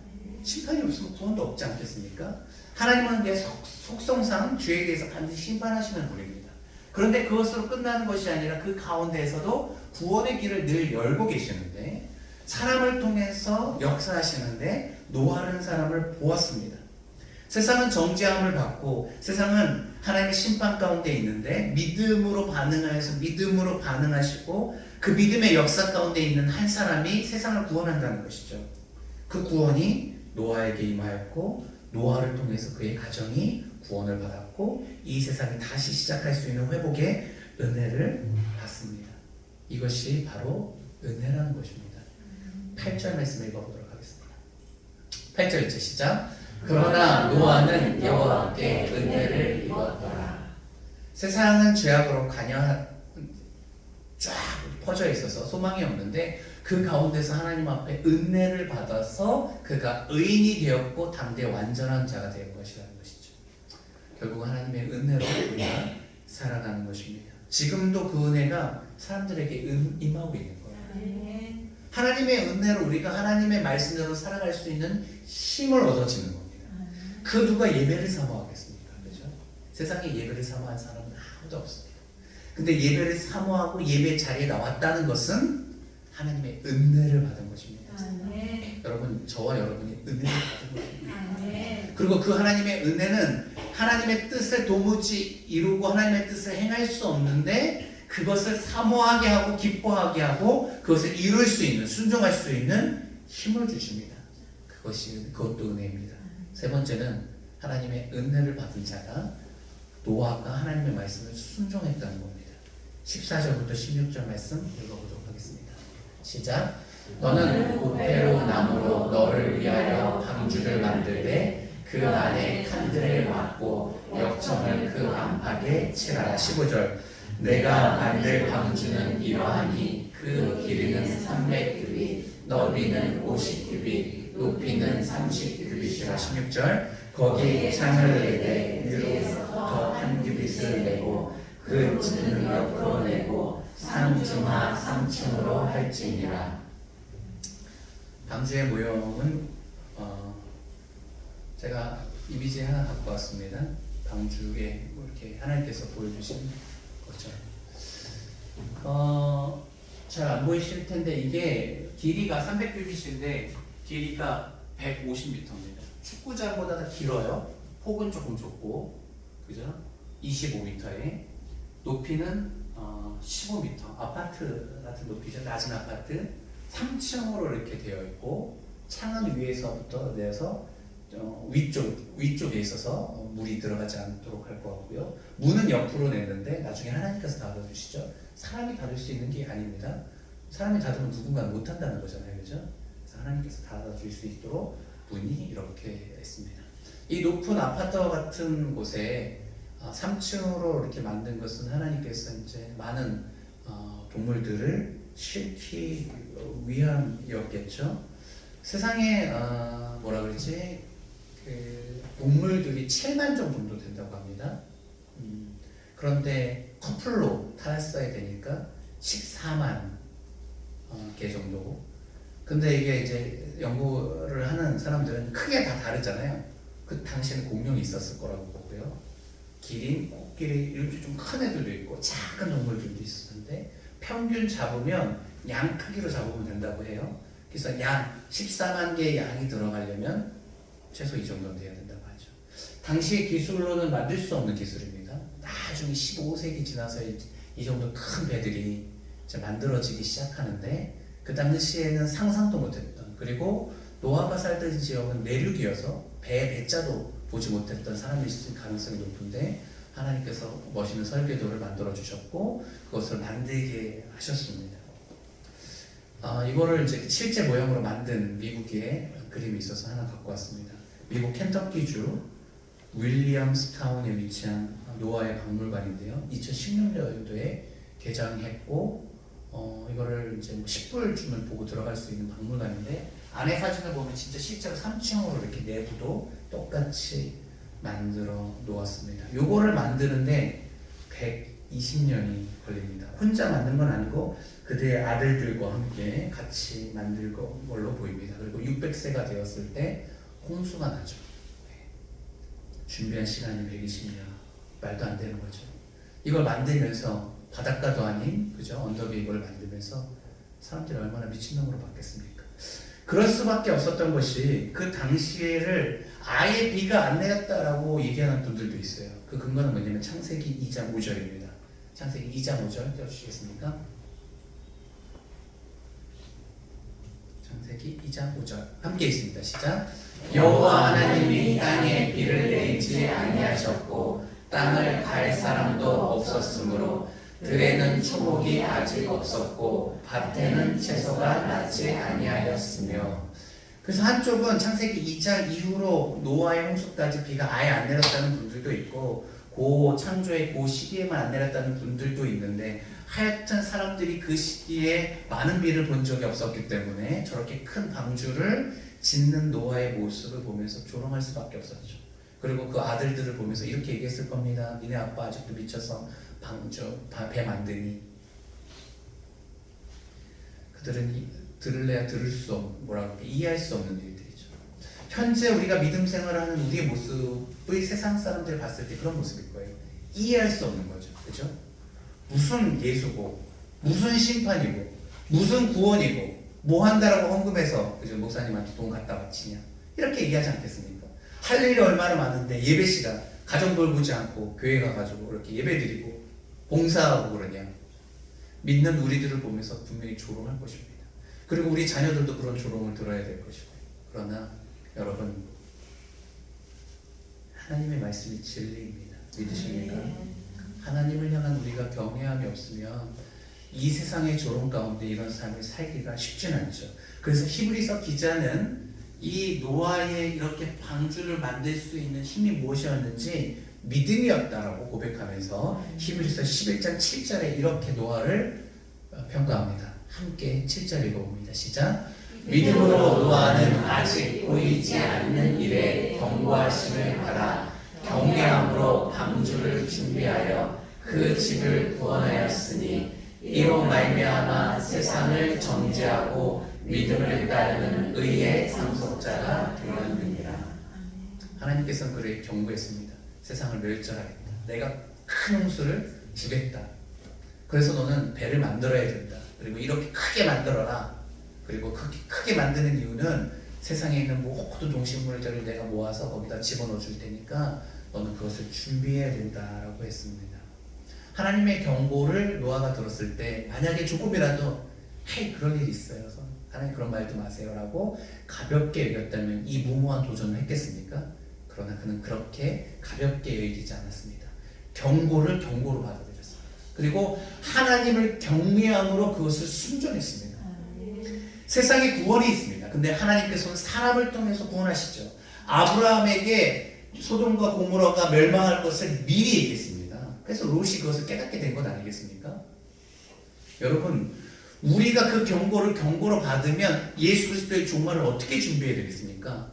심판이 없으면 구원도 없지 않겠습니까? 하나님은 내 속성상 죄에 대해서 반드시 심판하시는 분입니다. 그런데 그것으로 끝나는 것이 아니라 그 가운데에서도 구원의 길을 늘 열고 계시는데 사람을 통해서 역사하시는데 노아라는 사람을 보았습니다. 세상은 정죄함을 받고 세상은 하나님의 심판 가운데 있는데 믿음으로 반응하여서 믿음으로 반응하시고 그 믿음의 역사 가운데 있는 한 사람이 세상을 구원한다는 것이죠. 그 구원이 노아에게 임하였고 노아를 통해서 그의 가정이 구원을 받았고 이 세상이 다시 시작할 수 있는 회복의 은혜를 받습니다. 이것이 바로 은혜라는 것입니다. 8절 말씀 읽어보도록 하겠습니다. 8절 이제 시작. 그러나 노아는 여호와께 은혜를 입었더라. 세상은 죄악으로 쫙 퍼져 있어서 소망이 없는데 그 가운데서 하나님 앞에 은혜를 받아서 그가 의인이 되었고 당대 완전한 자가 된 것이라는 것이죠. 결국 하나님의 은혜로 우리가 살아가는 것입니다. 지금도 그 은혜가 사람들에게 임하고 있는 거예요. 하나님의 은혜로 우리가 하나님의 말씀대로 살아갈 수 있는 힘을 얻어지는 겁니다. 그 누가 예배를 사모하겠습니까? 그죠? 세상에 예배를 사모한 사람은 아무도 없습니다. 근데 예배를 사모하고 예배 자리에 나왔다는 것은 하나님의 은혜를 받은 것입니다. 여러분, 저와 여러분이 은혜를 받은 것입니다. 그리고 그 하나님의 은혜는 하나님의 뜻을 도무지 이루고 하나님의 뜻을 행할 수 없는데 그것을 사모하게 하고 기뻐하게 하고 그것을 이룰 수 있는, 순종할 수 있는 힘을 주십니다. 그것도 은혜입니다. 세 번째는 하나님의 은혜를 받은 자가 노아가 하나님의 말씀을 순종했다는 겁니다. 14절부터 16절 말씀 읽어보도록 하겠습니다. 시작. 너는 고페로 나무로 너를 위하여 방주를 만들되 그 안에 칸들을 막고 역청을 그 안팎에 칠하라. 15절. 내가 만들 방주는 이러하니 그 길이는 300규빗, 너비는 50규빗, 높이는 30규빗이라. 16절. 거기 창을 내되 위로부터 한 규빗을 내고 그 층을 옆으로 내고 상중하 3층으로 할지니라. 방주의 모형은 제가 이미지 하나 갖고 왔습니다. 방주에 이렇게 하나님께서 보여주신 거죠. 잘 안 보이실 텐데 이게 길이가 300규빗인데 길이가 150m입니다. 축구장보다 더 길어요. 폭은 조금 좁고, 그죠? 25m에 높이는 15m. 아파트 같은 높이죠. 낮은 아파트. 3층으로 이렇게 되어 있고 창은 위에서부터 내서 위쪽에 있어서 물이 들어가지 않도록 할 것 같고요. 문은 옆으로 내는데 나중에 하나님께서 닫아주시죠. 사람이 닫을 수 있는 게 아닙니다. 사람이 닫으면 누군가는 못한다는 거잖아요. 그죠? 그래서 하나님께서 닫아줄 수 있도록 문이 이렇게 있습니다. 이 높은 아파트와 같은 곳에 3층으로 이렇게 만든 것은 하나님께서 이제 많은 동물들을 싣기 위함이었겠죠. 세상에 뭐라 그러지? 그 동물들이 7만 종 정도 된다고 합니다. 그런데 커플로 타였어야 되니까 14만 개 정도. 근데 이게 이제 연구를 하는 사람들은 크게 다 다르잖아요. 그 당시에는 공룡이 있었을 거라고 보고요. 기린, 코끼리 이렇게 좀 큰 애들도 있고 작은 동물들도 있었는데 평균 잡으면 양 크기로 잡으면 된다고 해요. 그래서 양 14만 개의 양이 들어가려면 최소 이 정도는 돼야 된다고 하죠. 당시의 기술로는 만들 수 없는 기술입니다. 나중에 15세기 지나서 이 정도 큰 배들이 이제 만들어지기 시작하는데 그 당시에는 상상도 못했던, 그리고 노아가 살던 지역은 내륙이어서 배자도 보지 못했던 사람이 있을 가능성이 높은데 하나님께서 멋있는 설계도를 만들어 주셨고 그것을 만들게 하셨습니다. 이거를 이제 실제 모형으로 만든 미국의 그림이 있어서 하나 갖고 왔습니다. 미국 켄터키주 윌리엄스타운에 위치한 노아의 박물관인데요. 2016년도에 개장했고 이거를 이제 10불 주면 보고 들어갈 수 있는 박물관인데 안에 사진을 보면 진짜 실제로 3층으로 이렇게 내부도 똑같이 만들어 놓았습니다. 요거를 만드는데 120년이 걸립니다. 혼자 만든 건 아니고 그들의 아들들과 함께 같이 만든 걸로 보입니다. 그리고 600세가 되었을 때 홍수가 나죠. 준비한 시간이 120년. 말도 안 되는 거죠. 이걸 만들면서 바닷가도 아닌 그죠? 언덕 위에 이걸 만들면서 사람들이 얼마나 미친놈으로 바뀌었습니까? 그럴 수밖에 없었던 것이 그 당시에를 아예 비가 안 내렸다라고 얘기하는 분들도 있어요. 그 근거는 뭐냐면 창세기 2장 5절입니다. 창세기 2장 5절 띄워주시겠습니까? 창세기 2장 5절 함께 있습니다. 시작. 여호와 하나님이 땅에 비를 내리지 아니하셨고 땅을 갈 사람도 없었으므로 들에는 초목이 아직 없었고 밭에는 채소가 나지 아니하였으며. 그래서 한쪽은 창세기 2장 이후로 노아의 홍수까지 비가 아예 안 내렸다는 분들도 있고 고 창조의 고 시기에만 안 내렸다는 분들도 있는데 하여튼 사람들이 그 시기에 많은 비를 본 적이 없었기 때문에 저렇게 큰 방주를 짓는 노아의 모습을 보면서 조롱할 수밖에 없었죠. 그리고 그 아들들을 보면서 이렇게 얘기했을 겁니다. 니네 아빠 아직도 미쳐서 배 만드니. 그들은 들을래야 들을 수 없는, 이해할 수 없는 일들이죠. 현재 우리가 믿음 생활하는 우리의 모습의 세상 사람들 봤을 때 그런 모습일 거예요. 이해할 수 없는 거죠. 그죠? 무슨 예수고, 무슨 심판이고, 무슨 구원이고, 뭐 한다라고 헌금해서 그죠? 목사님한테 돈 갖다 바치냐. 이렇게 얘기하지 않겠습니까? 할 일이 얼마나 많은데 예배 시간, 가정 돌보지 않고 교회 가가지고 그렇게 예배 드리고 봉사하고 그러냐. 믿는 우리들을 보면서 분명히 조롱할 것입니다. 그리고 우리 자녀들도 그런 조롱을 들어야 될 것이고. 그러나 여러분, 하나님의 말씀이 진리입니다. 믿으십니까? 하나님을 향한 우리가 경외함이 없으면 이 세상의 조롱 가운데 이런 삶을 살기가 쉽진 않죠. 그래서 히브리서 기자는 이 노아의 이렇게 방주를 만들 수 있는 힘이 무엇이었는지 믿음이었다라고 고백하면서 히브리서 11장 7절에 이렇게 노아를 평가합니다. 함께 7절 읽어봅니다. 시작. 믿음으로 노아는 아직 보이지 않는 일에 경고하심을 받아 경외함으로 방주를 준비하여 그 집을 구원하였으니 이로 말미암아 세상을 정죄하고 믿음을 따르는 의의 상속자가 되었느니라. 하나님께서는 그를 경고했습니다. 세상을 멸절하겠다. 내가 큰 홍수를 주겠다. 그래서 너는 배를 만들어야 된다. 그리고 이렇게 크게 만들어라. 그리고 크게 만드는 이유는 세상에 있는 모든 동식물들을 내가 모아서 거기다 집어넣어 줄 테니까 너는 그것을 준비해야 된다라고 했습니다. 하나님의 경고를 노아가 들었을 때 만약에 조금이라도 헤이 그럴 일이 있어요. 하나님 그런 말도 마세요라고 가볍게 여겼다면 이 무모한 도전을 했겠습니까? 그러나 그는 그렇게 가볍게 여기지 않았습니다. 경고를 경고로 받아들였습니다. 그리고 하나님을 경외함으로 그것을 순종했습니다. 세상에 구원이 있습니다. 근데 하나님께서는 사람을 통해서 구원하시죠. 아브라함에게 소돔과 고모라가 멸망할 것을 미리 얘기했습니다. 그래서 롯이 그것을 깨닫게 된 것 아니겠습니까? 여러분, 우리가 그 경고로 받으면 예수 그리스도의 종말을 어떻게 준비해야 되겠습니까?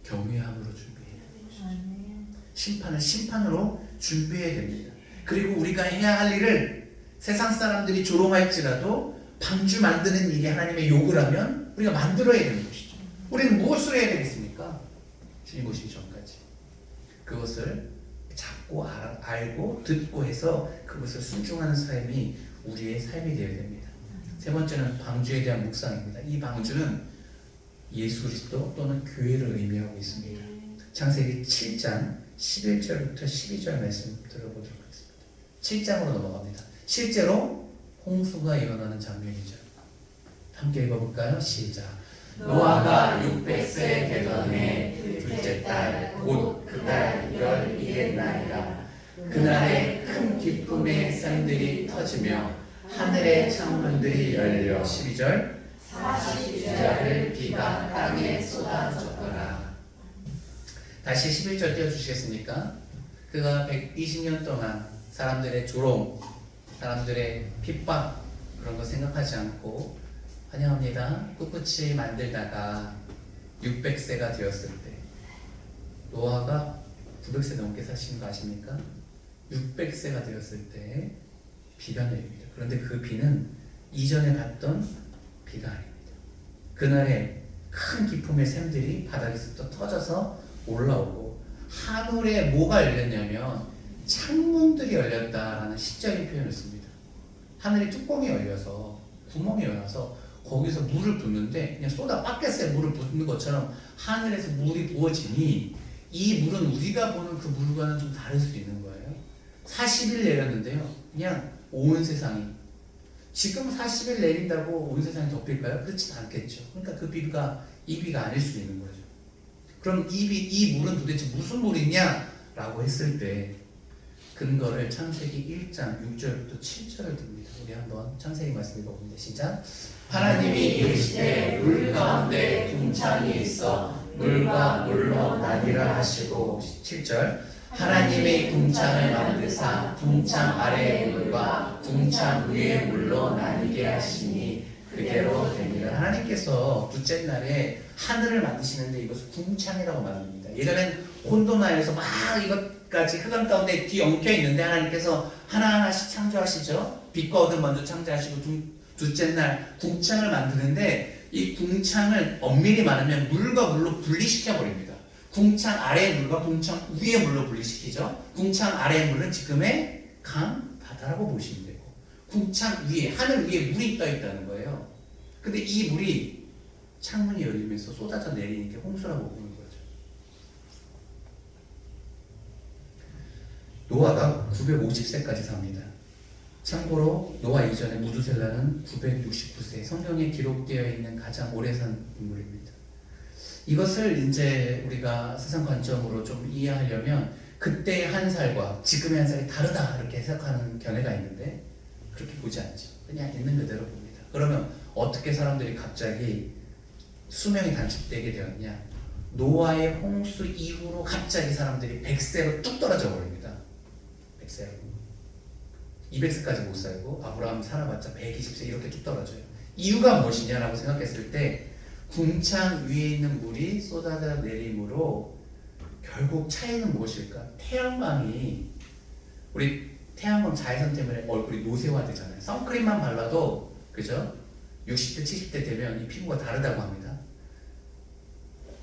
경외함으로 준비해야 됩니다. 심판은 심판으로 준비해야 됩니다. 그리고 우리가 해야 할 일을 세상 사람들이 조롱할지라도 방주 만드는 일이 하나님의 욕을 하면 우리가 만들어야 되는 것이죠. 우리는 무엇을 해야 되겠습니까? 주님 오시기 전까지 그것을 잡고 알고 듣고 해서 그 그것을 순종하는 삶이 우리의 삶이 되어야 됩니다. 세 번째는 방주에 대한 묵상입니다. 이 방주는 예수 그리스도 또는 교회를 의미하고 있습니다. 창세기 7장 11절부터 12절 말씀 들어보도록 하겠습니다. 7장으로 넘어갑니다. 실제로 홍수가 일어나는 장면이죠. 함께 읽어볼까요? 시작. 노아가 600세 되던 해 둘째 달 곧 그 달 12의 날이라. 그날에 큰 기쁨의 샘들이 터지며 하늘의 창문들이 열려 12절 40주야를 비가 땅에 쏟아졌더라. 다시 11절 띄워주시겠습니까? 그가 120년 동안 사람들의 조롱, 사람들의 핍박 그런 거 생각하지 않고 환영합니다. 꿋꿋이 만들다가 600세가 되었을 때 노아가 900세 넘게 사신 거 아십니까? 600세가 되었을 때 비가 내립니다. 그런데 그 비는 이전에 봤던 비가 아닙니다. 그날에 큰 기쁨의 샘들이 바닥에서 또 터져서 올라오고 하늘에 뭐가 열렸냐면 창문들이 열렸다라는 시적인 표현을 씁니다. 하늘이 뚜껑이 열려서 구멍이 열려서 거기서 물을 붓는데 그냥 쏟아 바켓에 물을 붓는 것처럼 하늘에서 물이 부어지니 이 물은 우리가 보는 그 물과는 좀 다를 수 있는 거예요. 40일 내렸는데요. 그냥 온 세상이 지금 40일 내린다고 온 세상이 덮일까요? 그렇진 않겠죠. 그러니까 그 비가 이 비가 아닐 수 있는 거죠. 그럼 이 물은 도대체 무슨 물이냐? 라고 했을 때 근거를 창세기 1장 6절부터 7절을 듭니다. 우리 한번 창세기 말씀 읽어봅니다. 시작. 하나님이 이르시되 물 가운데 궁창이 있어 물과 물로 나뉘라 하시고 7절 하나님의 궁창을 만드사 궁창 아래의 물과 궁창 위의 물로 나뉘게 하시니 그대로 되니라. 하나님께서 둘째 날에 하늘을 만드시는데 이것을 궁창이라고 말합니다. 예전엔 혼돈하에서 막 이것까지 흑암 가운데 뒤엉켜 있는데 하나님께서 하나하나씩 창조하시죠. 빛과 어둠 먼저 창조하시고 둘째 날 궁창을 만드는데 이 궁창을 엄밀히 말하면 물과 물로 분리시켜 버립니다. 궁창 아래의 물과 궁창 위의 물로 분리시키죠. 궁창 아래의 물은 지금의 강, 바다라고 보시면 되고 궁창 위에, 하늘 위에 물이 떠 있다는 거예요. 근데 이 물이 창문이 열리면서 쏟아져 내리니까 홍수라고 보는 거죠. 노아가 950세까지 삽니다. 참고로 노아 이전에 무두셀라는 969세, 성경에 기록되어 있는 가장 오래 산 인물입니다. 이것을 이제 우리가 세상 관점으로 좀 이해하려면 그때의 한 살과 지금의 한 살이 다르다 이렇게 해석하는 견해가 있는데 그렇게 보지 않죠. 그냥 있는 그대로 봅니다. 그러면 어떻게 사람들이 갑자기 수명이 단축되게 되었냐? 노아의 홍수 이후로 갑자기 사람들이 100세로 뚝 떨어져 버립니다. 100세로 200세까지 못 살고 아브라함 살아봤자 120세 이렇게 뚝 떨어져요. 이유가 무엇이냐라고 생각했을 때 궁창 위에 있는 물이 쏟아져 내림으로 결국 차이는 무엇일까? 태양광이 우리 태양광 자외선 때문에 얼굴이 노쇠화되잖아요. 선크림만 발라도 그죠? 60대 70대 되면 이 피부가 다르다고 합니다.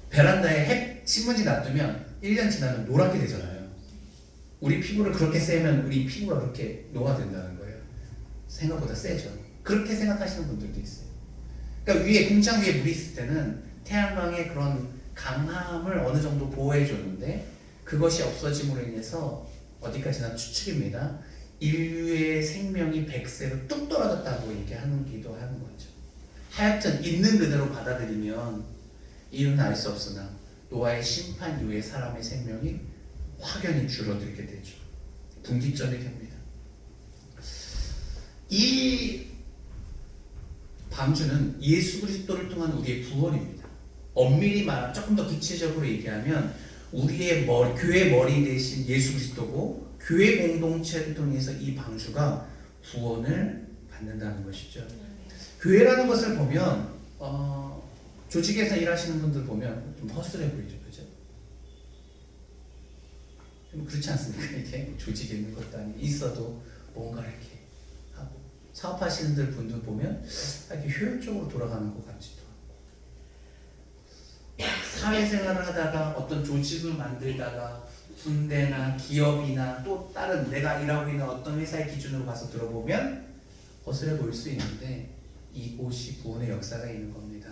베란다에 신문지 놔두면 1년 지나면 노랗게 되잖아요. 우리 피부를 그렇게 세면 우리 피부가 그렇게 노화된다는 거예요. 생각보다 세죠. 그렇게 생각하시는 분들도 있어요. 그러니까 위에 궁창 위에 물이 있을 때는 태양광의 그런 강함을 어느 정도 보호해 줬는데 그것이 없어짐으로 인해서 어디까지나 추측입니다. 인류의 생명이 100세로 뚝 떨어졌다고 얘기하기도 하는 거죠. 하여튼 있는 그대로 받아들이면 이유는 알 수 없으나 노아의 심판 이후에 사람의 생명이 확연히 줄어들게 되죠. 분기점이 됩니다. 이 방주는 예수 그리스도를 통한 우리의 구원입니다. 엄밀히 말하면 조금 더 구체적으로 얘기하면 우리의 머리, 교회 머리 대신 예수 그리스도고 교회 공동체를 통해서 이 방주가 구원을 받는다는 것이죠. 교회라는 것을 보면 조직에서 일하시는 분들 보면 좀 허술해 보이죠, 그죠? 좀 그렇지 않습니까? 이게 조직에 있는 것도 아니고 있어도 뭔가 이렇게 하고 사업하시는 분들 보면 이렇게 효율적으로 돌아가는 것 같지도 않고 사회생활을 하다가 어떤 조직을 만들다가 군대나 기업이나 또 다른 내가 일하고 있는 어떤 회사의 기준으로 봐서 들어보면 거슬려 보일 수 있는데 이곳이 구원의 역사가 있는 겁니다.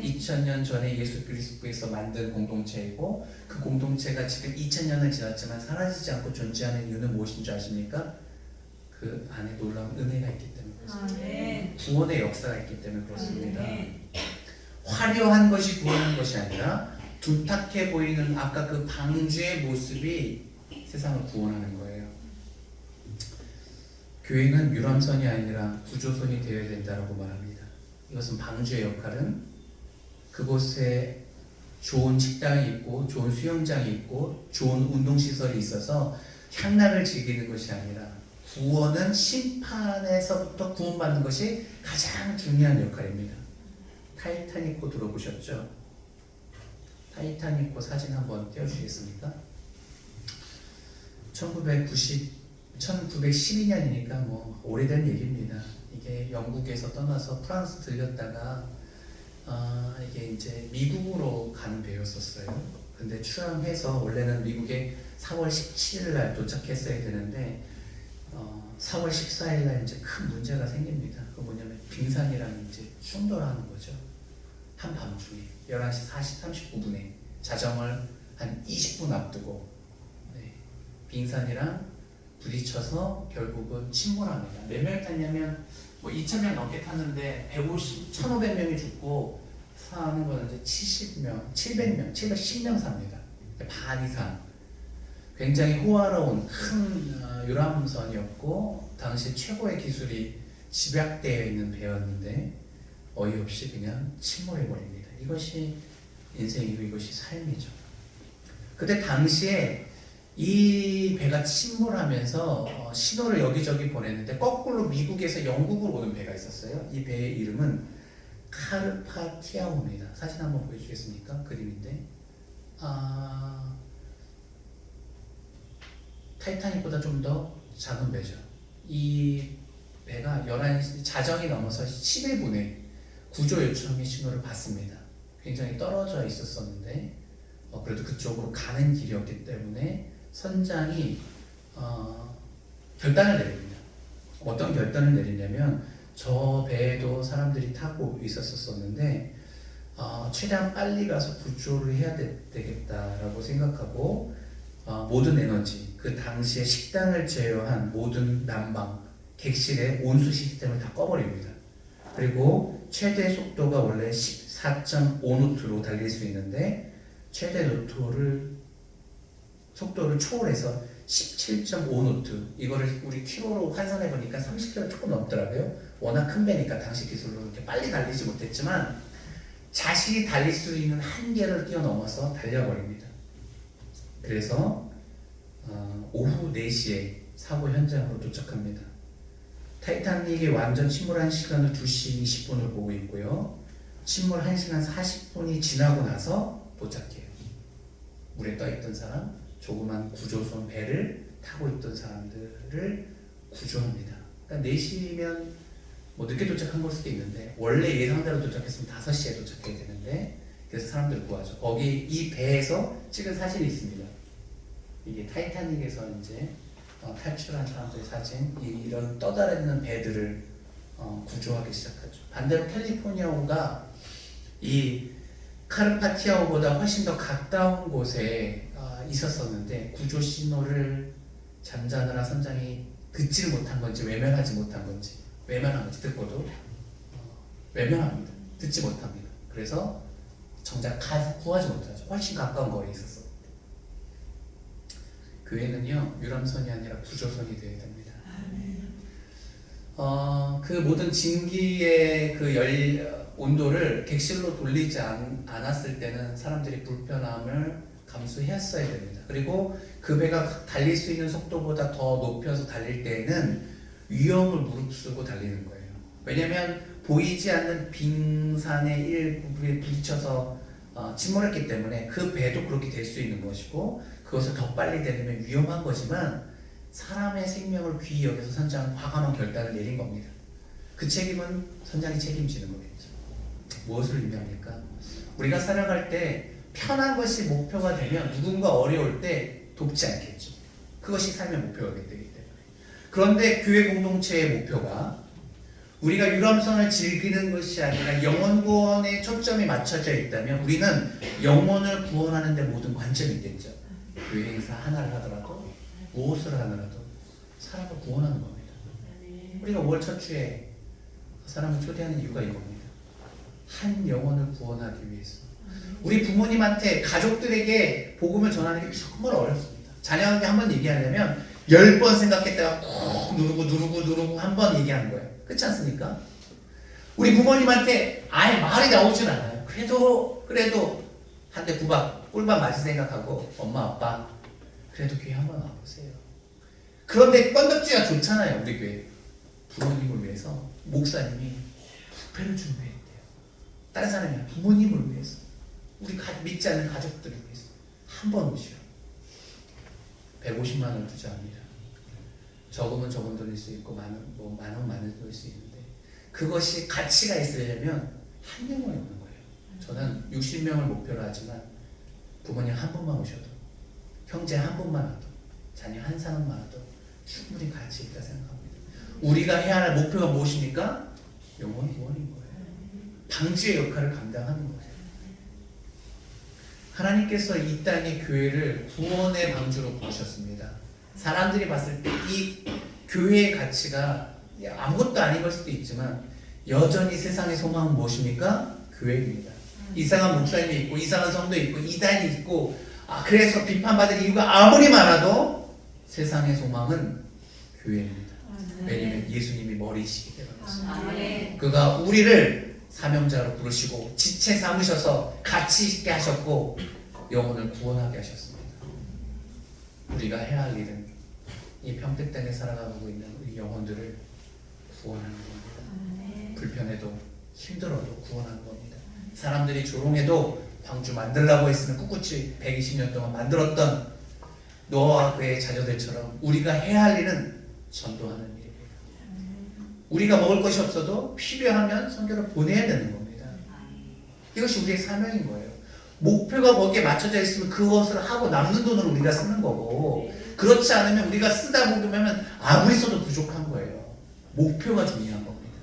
2000년 전에 예수 그리스도께서 만든 공동체이고 그 공동체가 지금 2000년을 지났지만 사라지지 않고 존재하는 이유는 무엇인 줄 아십니까? 그 안에 놀라운 은혜가 있기 때문에 그렇습니다. 구원의 역사가 있기 때문에 그렇습니다. 화려한 것이 구원한 것이 아니라 두탁해 보이는 아까 그 방주의 모습이 세상을 구원하는 거예요. 교회는 유람선이 아니라 구조선이 되어야 된다고 말합니다. 이것은 방주의 역할은 그곳에 좋은 식당이 있고 좋은 수영장이 있고 좋은 운동시설이 있어서 향락을 즐기는 것이 아니라 구원은 심판에서부터 구원받는 것이 가장 중요한 역할입니다. 타이타닉호 들어보셨죠? 타이타닉호 사진 한번 띄워주시겠습니까? 1912년이니까 뭐 오래된 얘기입니다. 이게 영국에서 떠나서 프랑스 들렸다가 이게 이제 미국으로 가는 배였었어요. 근데 출항해서 원래는 미국에 4월 17일 날 도착했어야 되는데 4월 14일 날 이제 큰 문제가 생깁니다. 그 뭐냐면 빙산이랑 이제 충돌하는 거죠. 한밤중에 11시 39분에 자정을 한 20분 앞두고 빙산이랑 부딪혀서 결국은 침몰합니다. 몇 명이 탔냐면 뭐 2,000명 넘게 탔는데 1,500명이 죽고 사는 거는 이제 70명, 700명, 710명 삽니다. 반 이상. 굉장히 호화로운 큰 유람선이었고 당시 최고의 기술이 집약되어 있는 배였는데 어이없이 그냥 침몰해 버립니다. 이것이 인생이고 이것이 삶이죠. 그때 당시에 이 배가 침몰하면서 신호를 여기저기 보냈는데 거꾸로 미국에서 영국으로 오는 배가 있었어요. 이 배의 이름은 카르파티아호입니다. 사진 한번 보여주겠습니까? 그림인데 타이타닉보다 좀 더 작은 배죠. 이 배가 11시 자정이 넘어서 11분에 구조 요청의 신호를 받습니다. 굉장히 떨어져 있었었는데 그래도 그쪽으로 가는 길이었기 때문에 선장이 결단을 내립니다. 어떤 결단을 내리냐면 저 배에도 사람들이 타고 있었었는데 최대한 빨리 가서 구조를 해야 되겠다라고 생각하고 모든 에너지, 그 당시에 식당을 제외한 모든 난방, 객실의 온수 시스템을 다 꺼버립니다. 그리고 최대 속도가 원래 14.5노트로 달릴 수 있는데 최대 속도를 초월해서 17.5노트, 이거를 우리 킬로로 환산해 보니까 30km 조금 넘더라고요. 워낙 큰 배니까 당시 기술로 이렇게 빨리 달리지 못했지만 자신이 달릴 수 있는 한계를 뛰어넘어서 달려버립니다. 그래서 오후 4시에 사고 현장으로 도착합니다. 타이타닉이 완전 침몰한 시간을 2시 20분을 보고 있고요. 침몰 1시간 40분이 지나고 나서 도착해요. 물에 떠있던 사람, 조그만 구조선 배를 타고 있던 사람들을 구조합니다. 그러니까 4시면 뭐 늦게 도착한 걸 수도 있는데 원래 예상대로 도착했으면 5시에 도착해야 되는데 그래서 사람들을 구하죠. 거기 이 배에서 찍은 사진이 있습니다. 이게 타이타닉에서 이제 탈출한 사람들의 사진, 이런 떠다니는 배들을 구조하기 시작하죠. 반대로 캘리포니아호가 이 카르파티아호보다 훨씬 더 가까운 곳에 있었었는데 구조 신호를 잠자느라 선장이 듣지를 못한 건지 외면하지 못한 건지, 외면한 건지 듣고도 외면합니다. 듣지 못합니다. 그래서 정작 구하지 못하죠. 훨씬 가까운 거리에 있었어. 교회는요 유람선이 아니라 구조선이 되어야 됩니다. 그 모든 증기의 그 온도를 객실로 돌리지 않았을 때는 사람들이 불편함을 감수했어야 됩니다. 그리고 그 배가 달릴 수 있는 속도보다 더 높여서 달릴 때에는 위험을 무릅쓰고 달리는 거예요. 왜냐하면 보이지 않는 빙산의 일부에 부딪혀서 침몰했기 때문에 그 배도 그렇게 될 수 있는 것이고 그것을 더 빨리 달리면 위험한 거지만 사람의 생명을 귀히 여겨서 선장은 과감한 결단을 내린 겁니다. 그 책임은 선장이 책임지는 거겠죠. 무엇을 의미합니까? 우리가 살아갈 때 편한 것이 목표가 되면 누군가 어려울 때 돕지 않겠죠. 그것이 삶의 목표가 되기 때문에. 그런데 교회 공동체의 목표가 우리가 유람선을 즐기는 것이 아니라 영혼 구원에 초점이 맞춰져 있다면 우리는 영혼을 구원하는 데 모든 관점이 있겠죠. 교회 행사 하나를 하더라도 무엇을 하더라도 사람을 구원하는 겁니다. 우리가 5월 첫 주에 사람을 초대하는 이유가 이겁니다. 한 영혼을 구원하기 위해서. 우리 부모님한테 가족들에게 복음을 전하는 게 정말 어렵습니다. 자녀에게 한번 얘기하려면 10번 생각했다가 꾹 누르고 한 번 얘기하는 거예요. 그렇지 않습니까? 우리 부모님한테 아예 말이 나오진 않아요. 그래도 한 대 꿀밥 맞을 생각하고 엄마 아빠 그래도 교회 한번 와보세요. 그런데 건덕지가 좋잖아요. 우리 교회 부모님을 위해서 목사님이 부패를 준비했대요. 다른 사람이 아니라 부모님을 위해서 우리 믿지 않는 가족들을 위해서 한 번 오시오. 150만 원 투자합니다. 적으면 적은 돈일 수 있고 많은 돈일 수 있는데 그것이 가치가 있으려면 한 영혼이 오는 거예요. 저는 60명을 목표로 하지만 부모님 한 분만 오셔도 형제 한 분만 와도 자녀 한 사람만 와도 충분히 가치 있다 생각합니다. 우리가 해야 할 목표가 무엇입니까? 영혼 구원인 거예요. 방주의 역할을 감당하는 거예요. 하나님께서 이 땅의 교회를 구원의 방주로 부르셨습니다. 사람들이 봤을 때 이 교회의 가치가 아무것도 아닌 걸 수도 있지만 여전히 세상의 소망은 무엇입니까? 교회입니다. 이상한 목사님이 있고 이상한 성도 있고 이단이 있고 그래서 비판받을 이유가 아무리 많아도 세상의 소망은 교회입니다. 왜냐하면 예수님이 머리시기 때문에 그가 우리를 사명자로 부르시고 지체 삼으셔서 가치 있게 하셨고 영혼을 구원하게 하셨습니다. 우리가 해야 할 일은 이 평택 땅에 살아가고 있는 우리 영혼들을 구원하는 겁니다. 불편해도 힘들어도 구원하는 겁니다. 사람들이 조롱해도 광주 만들라고 했으면 꿋꿋이 120년 동안 만들었던 노아와 그의 자녀들처럼 우리가 해야 할 일은 전도하는 일입니다. 우리가 먹을 것이 없어도 필요하면 선교를 보내야 되는 겁니다. 이것이 우리의 사명인 거예요. 목표가 거기에 맞춰져 있으면 그것을 하고 남는 돈을 우리가 쓰는 거고 그렇지 않으면 우리가 쓰다 보면 아무리 써도 부족한 거예요. 목표가 중요한 겁니다.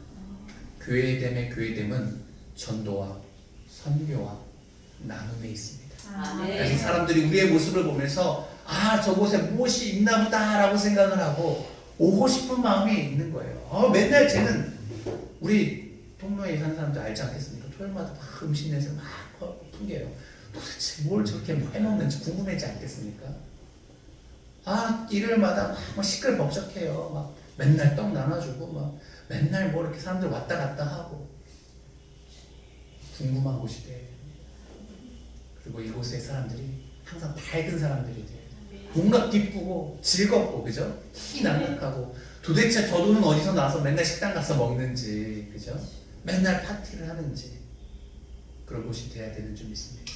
교회됨은 전도와 선교와 나눔에 있습니다. 그래서 사람들이 우리의 모습을 보면서 저곳에 무엇이 있나 보다라고 생각을 하고 오고 싶은 마음이 있는 거예요. 맨날 쟤는 우리 통로에 사는 사람들 알지 않겠습니까? 토요일마다 막 음식 내서 막 풍겨요. 도대체 뭘 저렇게 해먹는지 궁금하지 않겠습니까? 일요일마다 막 시끌벅적해요. 막 맨날 떡 나눠주고 막 맨날 뭐 이렇게 사람들 왔다 갔다 하고 궁금한 곳이 돼. 그리고 이곳의 사람들이 항상 밝은 사람들이 돼. 뭔가 기쁘고 즐겁고 그죠? 희낙낙하고 도대체 저 돈은 어디서 나와서 맨날 식당 가서 먹는지 그죠? 맨날 파티를 하는지 그런 곳이 돼야 되는 줄 믿습니다.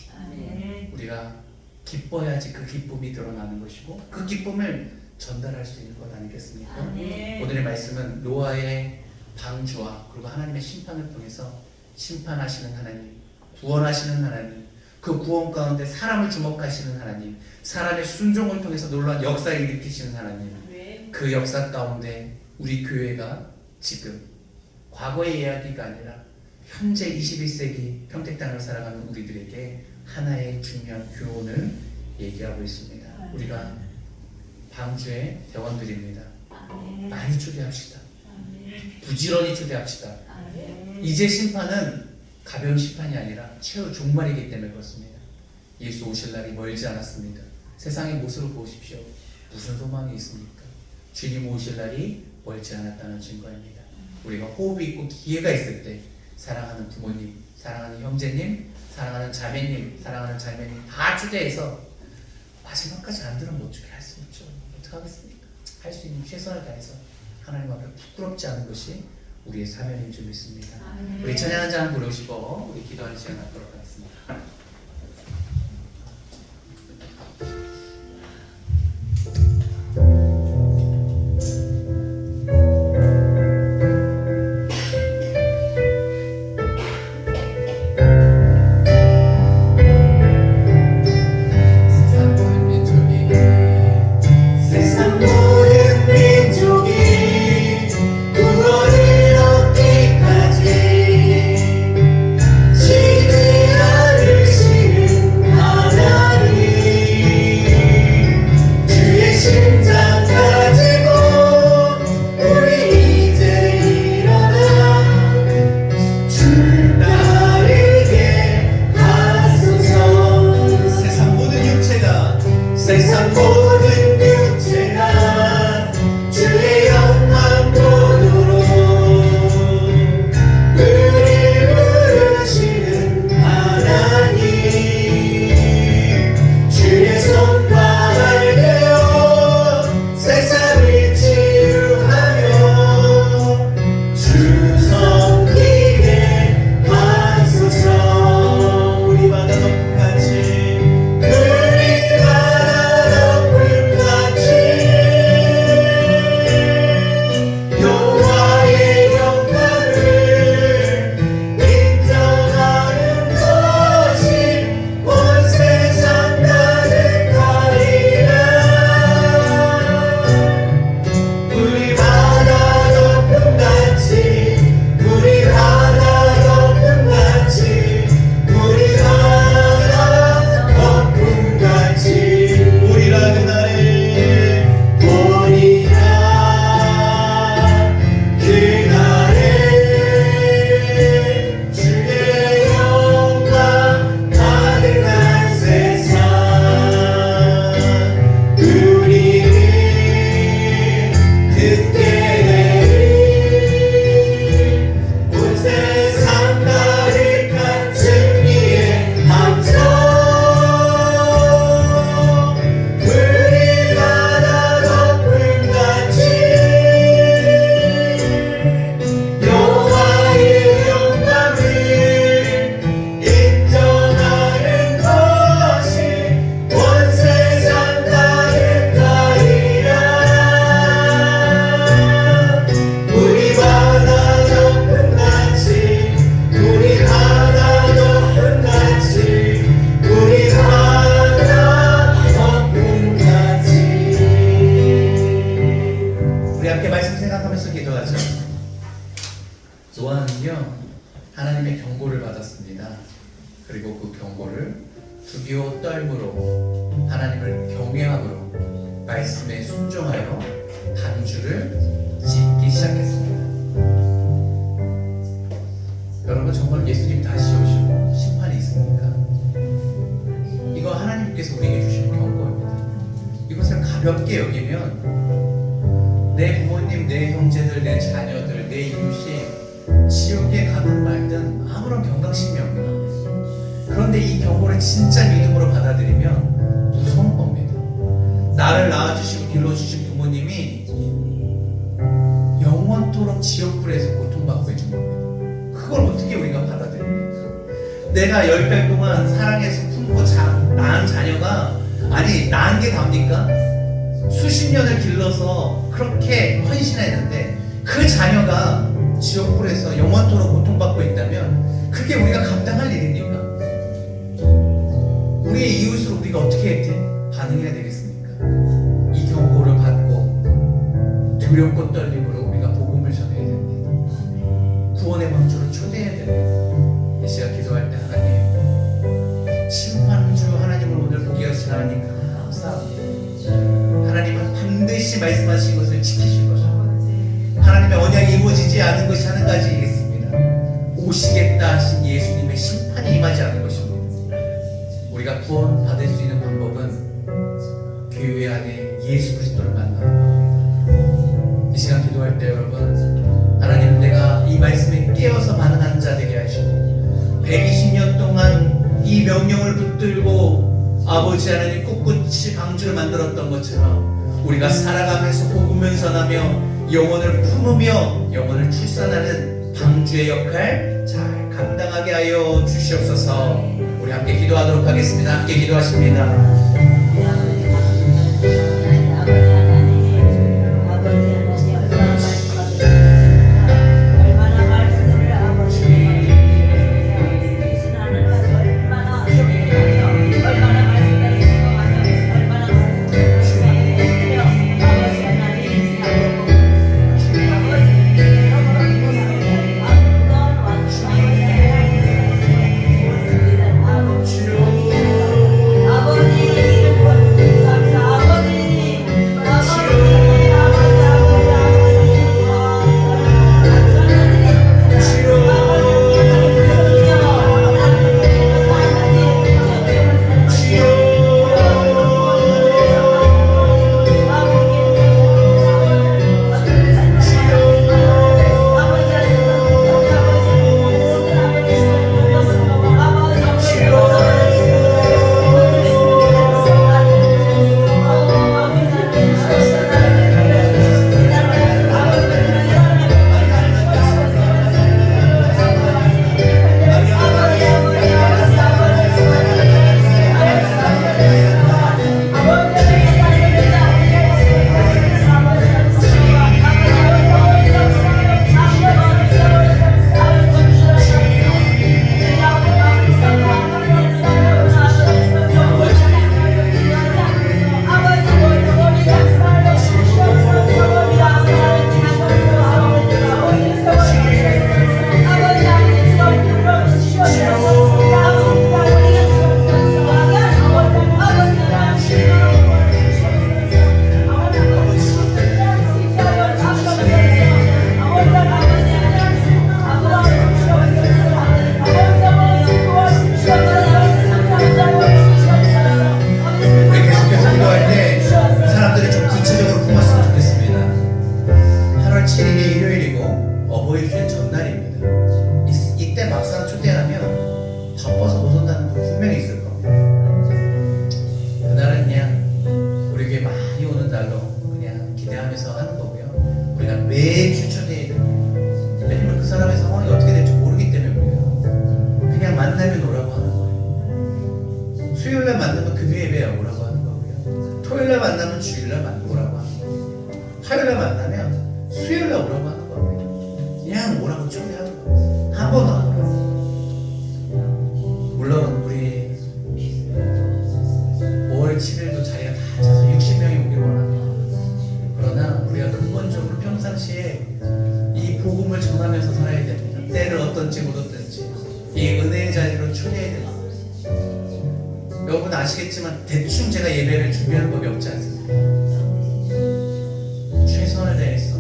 우리가 기뻐야지 그 기쁨이 드러나는 것이고 그 기쁨을 전달할 수 있는 것 아니겠습니까? 오늘의 말씀은 노아의 방주와 그리고 하나님의 심판을 통해서 심판하시는 하나님, 구원하시는 하나님, 그 구원 가운데 사람을 주목하시는 하나님, 사람의 순종을 통해서 놀라운 역사를 일으키시는 하나님, 그 역사 가운데 우리 교회가 지금 과거의 이야기가 아니라 현재 21세기 평택 땅을 살아가는 우리들에게 하나의 중요한 교훈을 얘기하고 있습니다. 우리가 방주의 대원들입니다. 많이 초대합시다. 부지런히 초대합시다. 이제 심판은 가벼운 심판이 아니라 최후 종말이기 때문에 그렇습니다. 예수 오실 날이 멀지 않았습니다. 세상의 모습을 보십시오. 무슨 소망이 있습니까? 주님 오실 날이 멀지 않았다는 증거입니다. 우리가 호흡이 있고 기회가 있을 때 사랑하는 부모님, 사랑하는 형제님, 사랑하는 자매님, 사랑하는 자매님 다 초대해서 마지막까지 안 들으면 어떻게 할 수 있죠? 어떻게 하겠습니까? 할 수 있는 최선을 다해서 하나님 앞에 부끄럽지 않은 것이 우리의 사명인 줄 믿습니다. 우리 찬양 한 장 부르시고 우리 기도하는 시간 갖도록 하겠습니다. 세상 모든 민족이 노아는요 하나님의 경고를 받았습니다. 그리고 그 경고를 두기오 떨므로 하나님을 경외함으로 말씀에 순종하여 방주를 짓기 시작했습니다. 여러분 정말 예수님 다시 오시고 심판이 있습니까? 이거 하나님께서 우리에게 주시는 경고입니다. 이것을 가볍게 여기면 내 부모님, 내 형제들, 내 자녀들, 내 이웃이 지옥에 가든 말든 아무런 경각심이 없는, 그런데 이 경고를 진짜 믿음으로 받아들이면 무서운 겁니다. 나를 낳아주시고 길러주신 부모님이 영원토록 지옥불에서 고통받고 있는 겁니다. 그걸 어떻게 우리가 받아들입니까? 내가 10달 동안 사랑해서 품고 낳은 자녀가, 아니 낳은 게 답니까? 수십 년을 길러서 그렇게 헌신했는데 그 자녀가 지옥불에서 영원토록 고통받고 있다면 그게 우리가 감당할 일입니까? 우리의 이웃을 우리가 어떻게 반응해야 되겠습니까? 이 경고를 받고 두렵고 떨림으로 우리가 복음을 전해야 됩니다. 구원의 방주로 초대해야 됩니다. 이 시간 기도할 때 하나님, 심판주 하나님을 오늘 보게 하신 하나님 감사합니다. 하나님은 반드시 말씀하신 것을 지키실 것입니다. 하나님의 언약이 이루어지지 않은 것이 한 가지 있습니다. 오시겠다 하신 예수님의 심판이 임하지 않은 것입니다. 우리가 구원 받을 수 있는 방법은 교회 안에 예수 그리스도를 만나는 겁니다. 이 시간 기도할 때 여러분, 하나님 내가 이 말씀에 깨어서 반응하는 자 되게 하시고 120년 동안 이 명령을 붙들고 아버지 하나님 꿋꿋이 방주를 만들었던 것처럼 우리가 살아가면서 복음을 전하며 영혼을 품으며 영혼을 출산하는 방주의 역할 잘 감당하게 하여 주시옵소서. 우리 함께 기도하도록 하겠습니다. 함께 기도하십니다. 매주 초대해야 됩니다. 왜냐면 그 사람의 상황이 어떻게 될지 모르기 때문에 그래요. 그냥 만나면 오라고 하는 거예요. 수요일날 만나면 금요 예배에 오라고 하는 거고요. 토요일날 만나면 주일날 오라고 하는 거예요. 화요일날 만나면 수요일날 오라고 하는 거예요. 그냥 오라고 초대하는 거예요. 한 번 안 오라고. 물론 우리 5월 7일도 자리가 다 차서 60명이 오길 원합니다. 그러나 우리가 근본적으로 평상시에 이 복음을 전하면서 살아야 됩니다. 때를 어떤 징후로 든지 이 은혜의 자리로 초대해야 됩니다. 여러분 아시겠지만 대충 제가 예배를 준비하는 법이 없지 않습니까? 최선을 다해서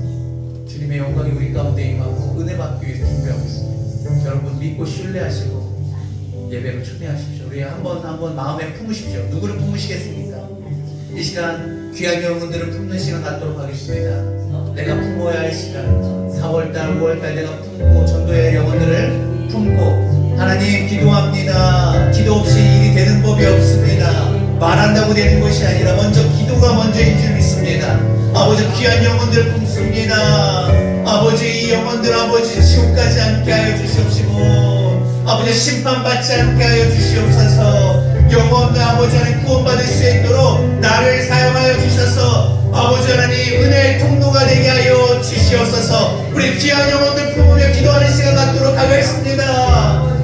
주님의 영광이 우리 가운데 임하고 은혜 받기 위해서 준비하고 있습니다. 여러분 믿고 신뢰하시고 예배로 초대하십시오. 우리 한번 마음에 품으십시오. 누구를 품으시겠습니까? 이 시간 귀한 영혼들을 품는 시간 갖도록 하겠습니다. 내가 품어야 할 시간 4월달 5월달 내가 품고 전도해야 할 영혼들을 품고 하나님 기도합니다. 기도 없이 일이 되는 법이 없습니다. 말한다고 되는 것이 아니라 먼저 기도가 먼저인 줄 믿습니다. 아버지 귀한 영혼들 품습니다. 아버지 이 영혼들 아버지 지옥까지 않게 하여 주시옵시고 아버지 심판받지 않게 하여 주시옵소서. 영혼들 아버지 하나님 구원받을 수 있도록 나를 사용하여 주셔서 아버지 하나님 은혜의 통로가 되게 하여 주시옵소서. 우리 귀한 영혼들 품으며 기도하는 시간 갖도록 하겠습니다.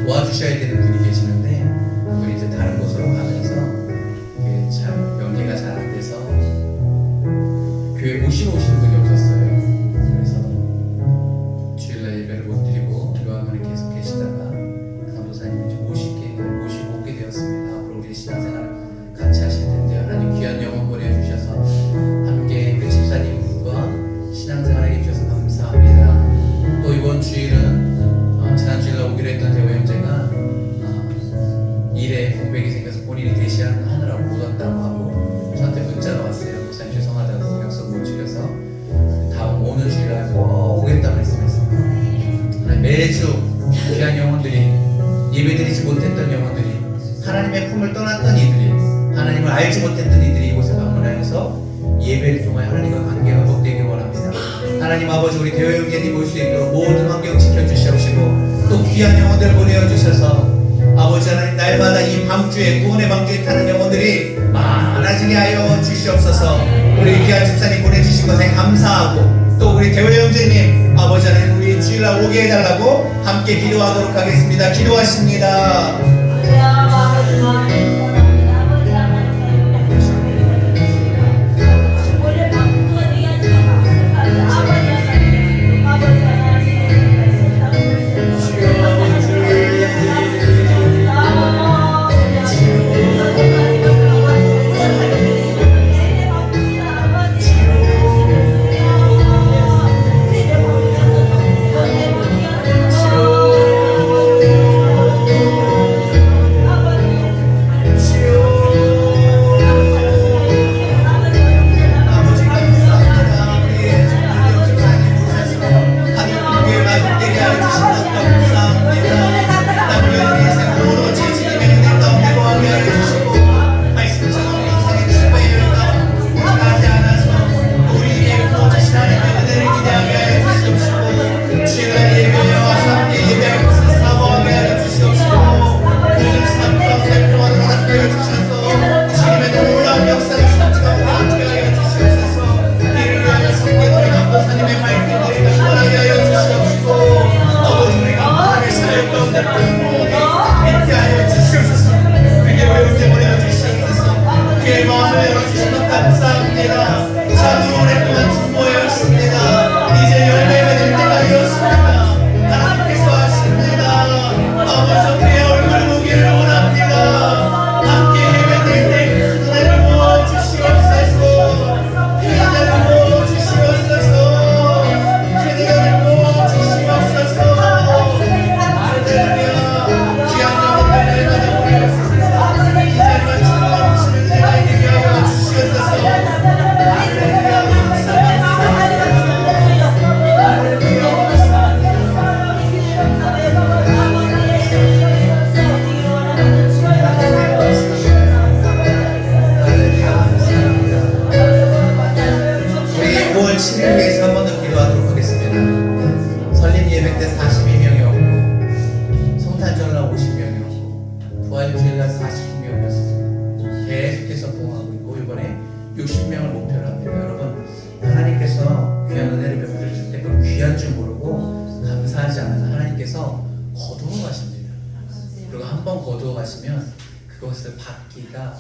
도와주셔야 되는 분이 계시는데 그분이 이제 다른 곳으로 가면서 이게 참 연계가 잘 안 돼서 교회 모시러 오시는 분이 없었어요. 그래서 주일날 예배를 못 드리고 요한원에 계속 계시다가 강도사님이 이제 모시고 오게 되었습니다. 앞으로 우리 신앙생활 같이 하실 텐데 하나님 귀한 영혼 보내주셔서 함께 우리 집사님과 신앙생활하게 해주셔서 감사합니다. 또 이번 주일은 지난 주일날 오기로 했던 대호 형제가 일에 공백이 생겨서 본인이 대시하느라고 못 왔다고 하고 저한테 문자가 왔어요. 목사님 죄송하다고 약속 못 지켜서 다음 오는 주일날 꼭 오겠다고 말씀했습니다. 매주 귀한 영혼들이 예배드리지 못했던 영혼들이 하나님의 품을 떠났던 이들이 하나님을 알지 못했던 이들이 이곳에 방문하여서 예배를 통하여 하나님과 관계가 회복되길 원합니다. 하나님 아버지 우리 대호 형제님 올 수 있도록 모든 환경 지켜주시옵시고 또 귀한 영혼들을 보내어주셔서 아버지 하나님 날마다 이 방주에 구원의 방주에 타는 영혼들이 많아지게 하여 주시옵소서. 우리 귀한 집사님 보내주신 것에 감사하고 또 우리 대호 형제님 아버지 하나님 우리 주일날 오게 해달라고 함께 기도하도록 하겠습니다. 기도하십니다. 60명을 목표로 합니다. 여러분, 하나님께서 귀한 은혜를 베풀어 주실 때 그 귀한 줄 모르고 감사하지 않아서 하나님께서 거두어 가십니다. 그리고 한번 거두어 가시면 그것을 받기가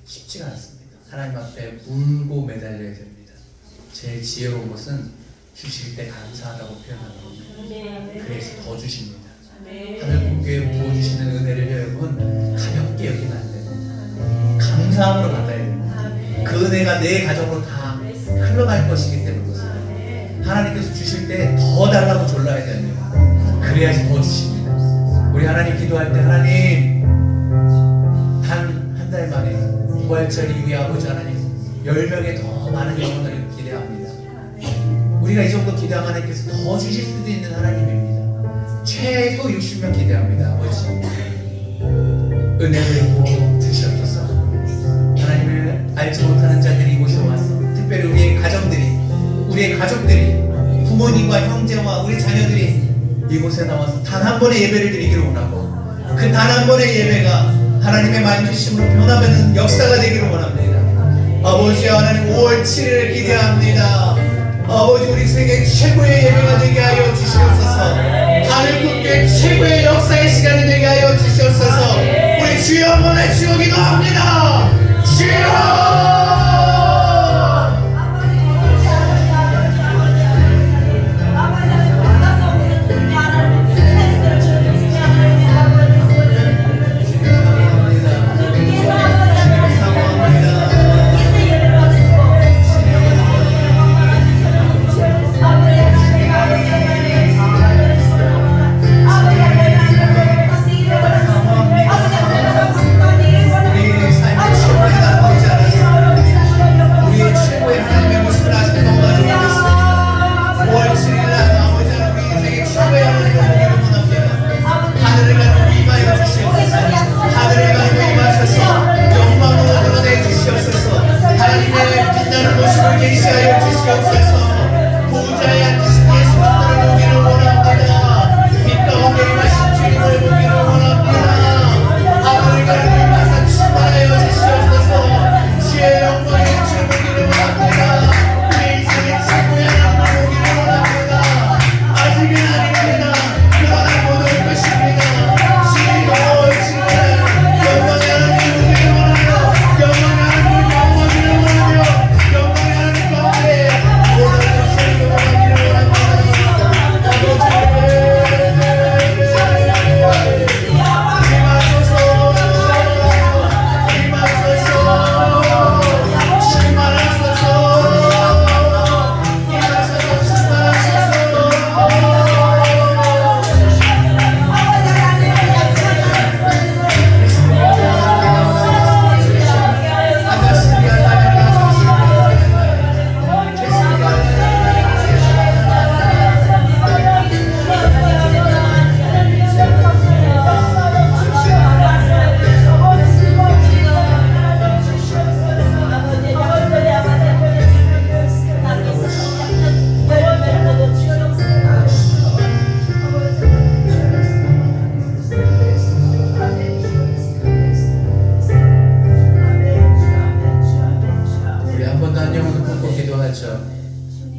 쉽지가 않습니다. 하나님 앞에 물고 매달려야 됩니다. 제일 지혜로운 것은 주실 때 감사하다고 표현하는 겁니다. 그래서 더 주십니다. 하늘국에 부어주시는 은혜를 여러분 가볍게 여기면 안 됩니다. 감사함으로 받아야 됩니다. 그 은혜가 내 가정으로 다 흘러갈 것이기 때문에 그렇습니다. 하나님께서 주실 때 더 달라고 졸라야 됩니다. 그래야지 더 주십니다. 우리 하나님 기도할 때 하나님 단 한 달 만에 부활절 이후에 아버지 하나님 10명의 더 많은 영혼을 기대합니다. 우리가 이 정도 기대하면 하나님께서 더 주실 수도 있는 하나님입니다. 최소 60명 기대합니다. 아버지 은혜를 부어 주시옵소서. 하나님을 알지 못하는 자들이 이곳에 와서 특별히 우리의 가족들이 부모님과 형제와 우리 자녀들이 이곳에 나와서 단 한 번의 예배를 드리기를 원하고 그 단 한 번의 예배가 하나님의 만주심으로 변화되는 역사가 되기를 원합니다. 아버지 하나님 5월 7일을 기대합니다. 아버지 우리 세계 최고의 예배가 되게 하여 주시옵소서. 하늘국교회 최고의 역사의 시간이 되게 하여 주시옵소서. 우리 주여 한번에 주여 기도합니다. 주여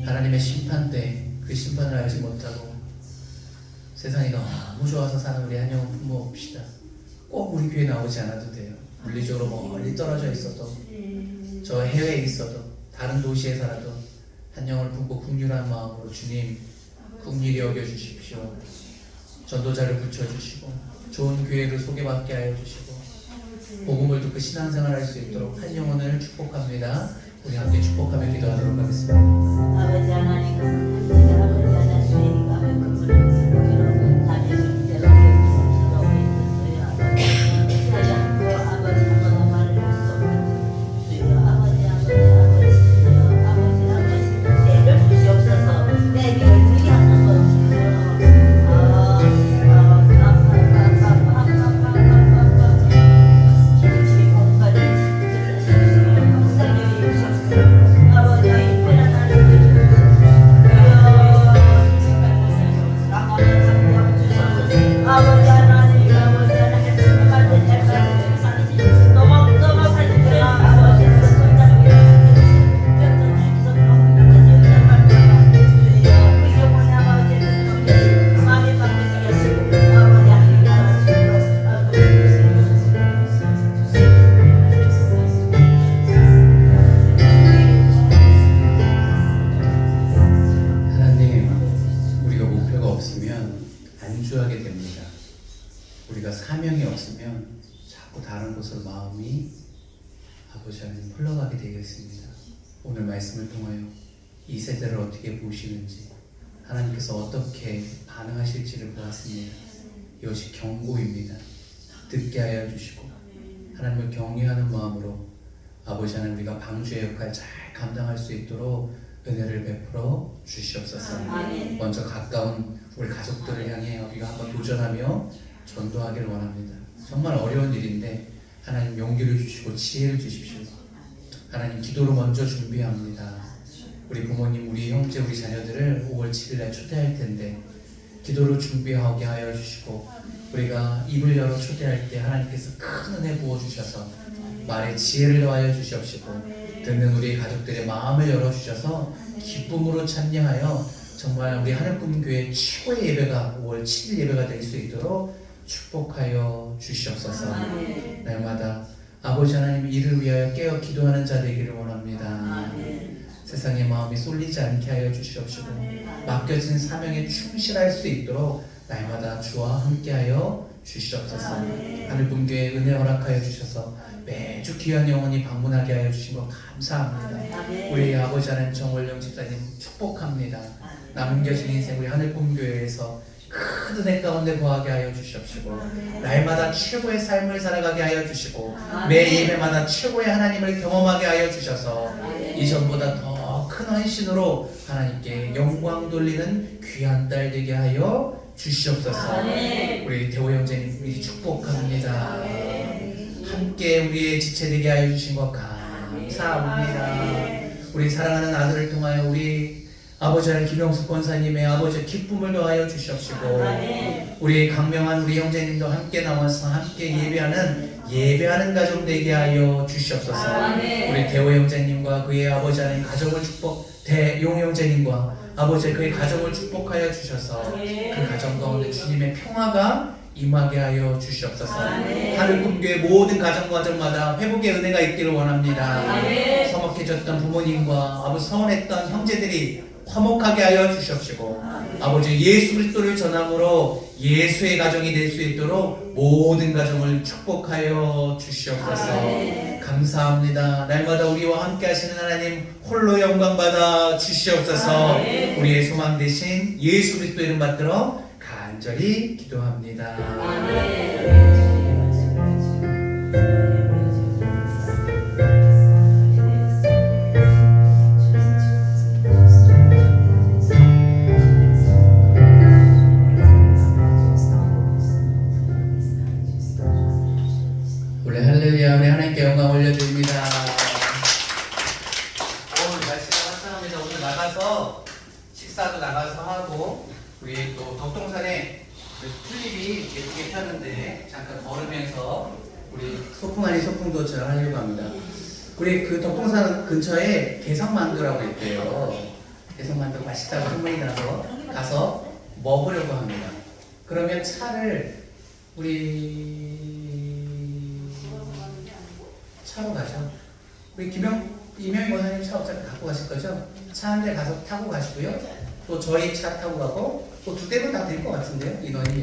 하나님의 심판 때 그 심판을 알지 못하고 세상이 너무 좋아서 사는 우리 한 영혼 품어봅시다. 꼭 우리 교회 나오지 않아도 돼요. 물리적으로 멀리 떨어져 있어도 저 해외에 있어도 다른 도시에 살아도 한 영혼을 품고 긍휼한 마음으로 주님 긍휼히 여겨주십시오. 전도자를 붙여주시고 좋은 교회를 소개받게 하여 주시고 복음을 듣고 신앙생활 할 수 있도록 한 영혼을 축복합니다. 우리 함께 축복하며 기도하도록 하겠습니다. 아버지 하나님 제가 아버지 하나님 주님과 그분을 다니는 문제로 기도하고 있었어요. 아버지 아버지 한번 말을 주여 아버지 내를 주시옵소서. 내 길을 들게 하는 것 아버지 곳으로 마음이 아버지 하나님 흘러가게 되겠습니다. 오늘 말씀을 통하여 이 세대를 어떻게 보시는지 하나님께서 어떻게 반응하실지를 보았습니다. 이것이 경고입니다. 듣게 하여 주시고 하나님을 경외하는 마음으로 아버지 하나님 우리가 방주의 역할 잘 감당할 수 있도록 은혜를 베풀어 주시옵소서. 먼저 가까운 우리 가족들을 향해 우리가 한번 도전하며 전도하기를 원합니다. 정말 어려운 일인데 하나님 용기를 주시고 지혜를 주십시오. 하나님 기도로 먼저 준비합니다. 우리 부모님, 우리 형제, 우리 자녀들을 5월 7일에 초대할 텐데 기도로 준비하게 하여 주시고 우리가 입을 열어 초대할 때 하나님께서 큰 은혜 부어주셔서 말에 지혜를 더하여 주시옵시고 듣는 우리 가족들의 마음을 열어주셔서 기쁨으로 참여하여 정말 우리 하늘꿈교회 최고의 예배가 5월 7일 예배가 될 수 있도록 축복하여 주시옵소서. 날마다 아버지 하나님 이를 위하여 깨어 기도하는 자 되기를 원합니다. 세상의 마음이 쏠리지 않게 하여 주시옵시고 맡겨진 사명에 충실할 수 있도록 날마다 주와 함께하여 주시옵소서. 하늘분교에 은혜 허락하여 주셔서 매주 귀한 영혼이 방문하게 하여 주신 것 감사합니다. 우리 아버지 하나님 정월령 집사님 축복합니다. 남겨진 인생 우리 하늘분교회에서 큰 은혜 가운데 거하게 하여 주시옵시고 날마다 최고의 삶을 살아가게 하여 주시고 매 예배마다 최고의 하나님을 경험하게 하여 주셔서 이전보다 더 큰 헌신으로 하나님께 영광 돌리는 귀한 딸 되게 하여 주시옵소서. 우리 대호 형제님 축복합니다. 함께 우리의 지체 되게 하여 주신 것 감사합니다. 우리 사랑하는 아들을 통하여 우리 아버지 하나님 김영숙 권사님의 아버지의 기쁨을 더하여 주시옵시고 우리 강명한 우리 형제님도 함께 나와서 함께 예배하는 가정 되게 하여 주시옵소서. 우리 대호 형제님과 그의 아버지 하나님 가정을 대용 형제님과 아버지 그의 가정을 축복하여 주셔서 그 가정 가운데 주님의 평화가 임하게 하여 주시옵소서. 하늘꿈교의 모든 가정마다 회복의 은혜가 있기를 원합니다. 서먹해졌던 부모님과 아버지 서운했던 형제들이 화목하게 하여 주시옵시고 아버지 예수 그리스도를 전함으로 예수의 가정이 될 수 있도록 모든 가정을 축복하여 주시옵소서. 감사합니다. 날마다 우리와 함께 하시는 하나님 홀로 영광 받아 주시옵소서. 우리의 소망 되신 예수 그리스도 이름 받들어 간절히 기도합니다. 우리 할렐루야, 우리 하나님께 영광 올려드립니다. 오늘 날씨가 화창합니다. 오늘 나가서 식사도 나가서 하고 우리 또 덕동산에 튤립이 예쁘게 폈는데 잠깐 걸으면서 우리 소풍 아닌 소풍도 잘 하려고 합니다. 우리 그 덕동산 근처에 개성만두라고 있대요. 개성만두가 맛있다고 소문이 나서 가서 먹으려고 합니다. 그러면 차를 우리 차로 가죠. 우리 이명희 권사님 차 어차피 갖고 가실 거죠? 차 한 대 가서 타고 가시고요. 또 저희 차 타고 가고 또 두 대면 다 될 것 같은데요. 인원이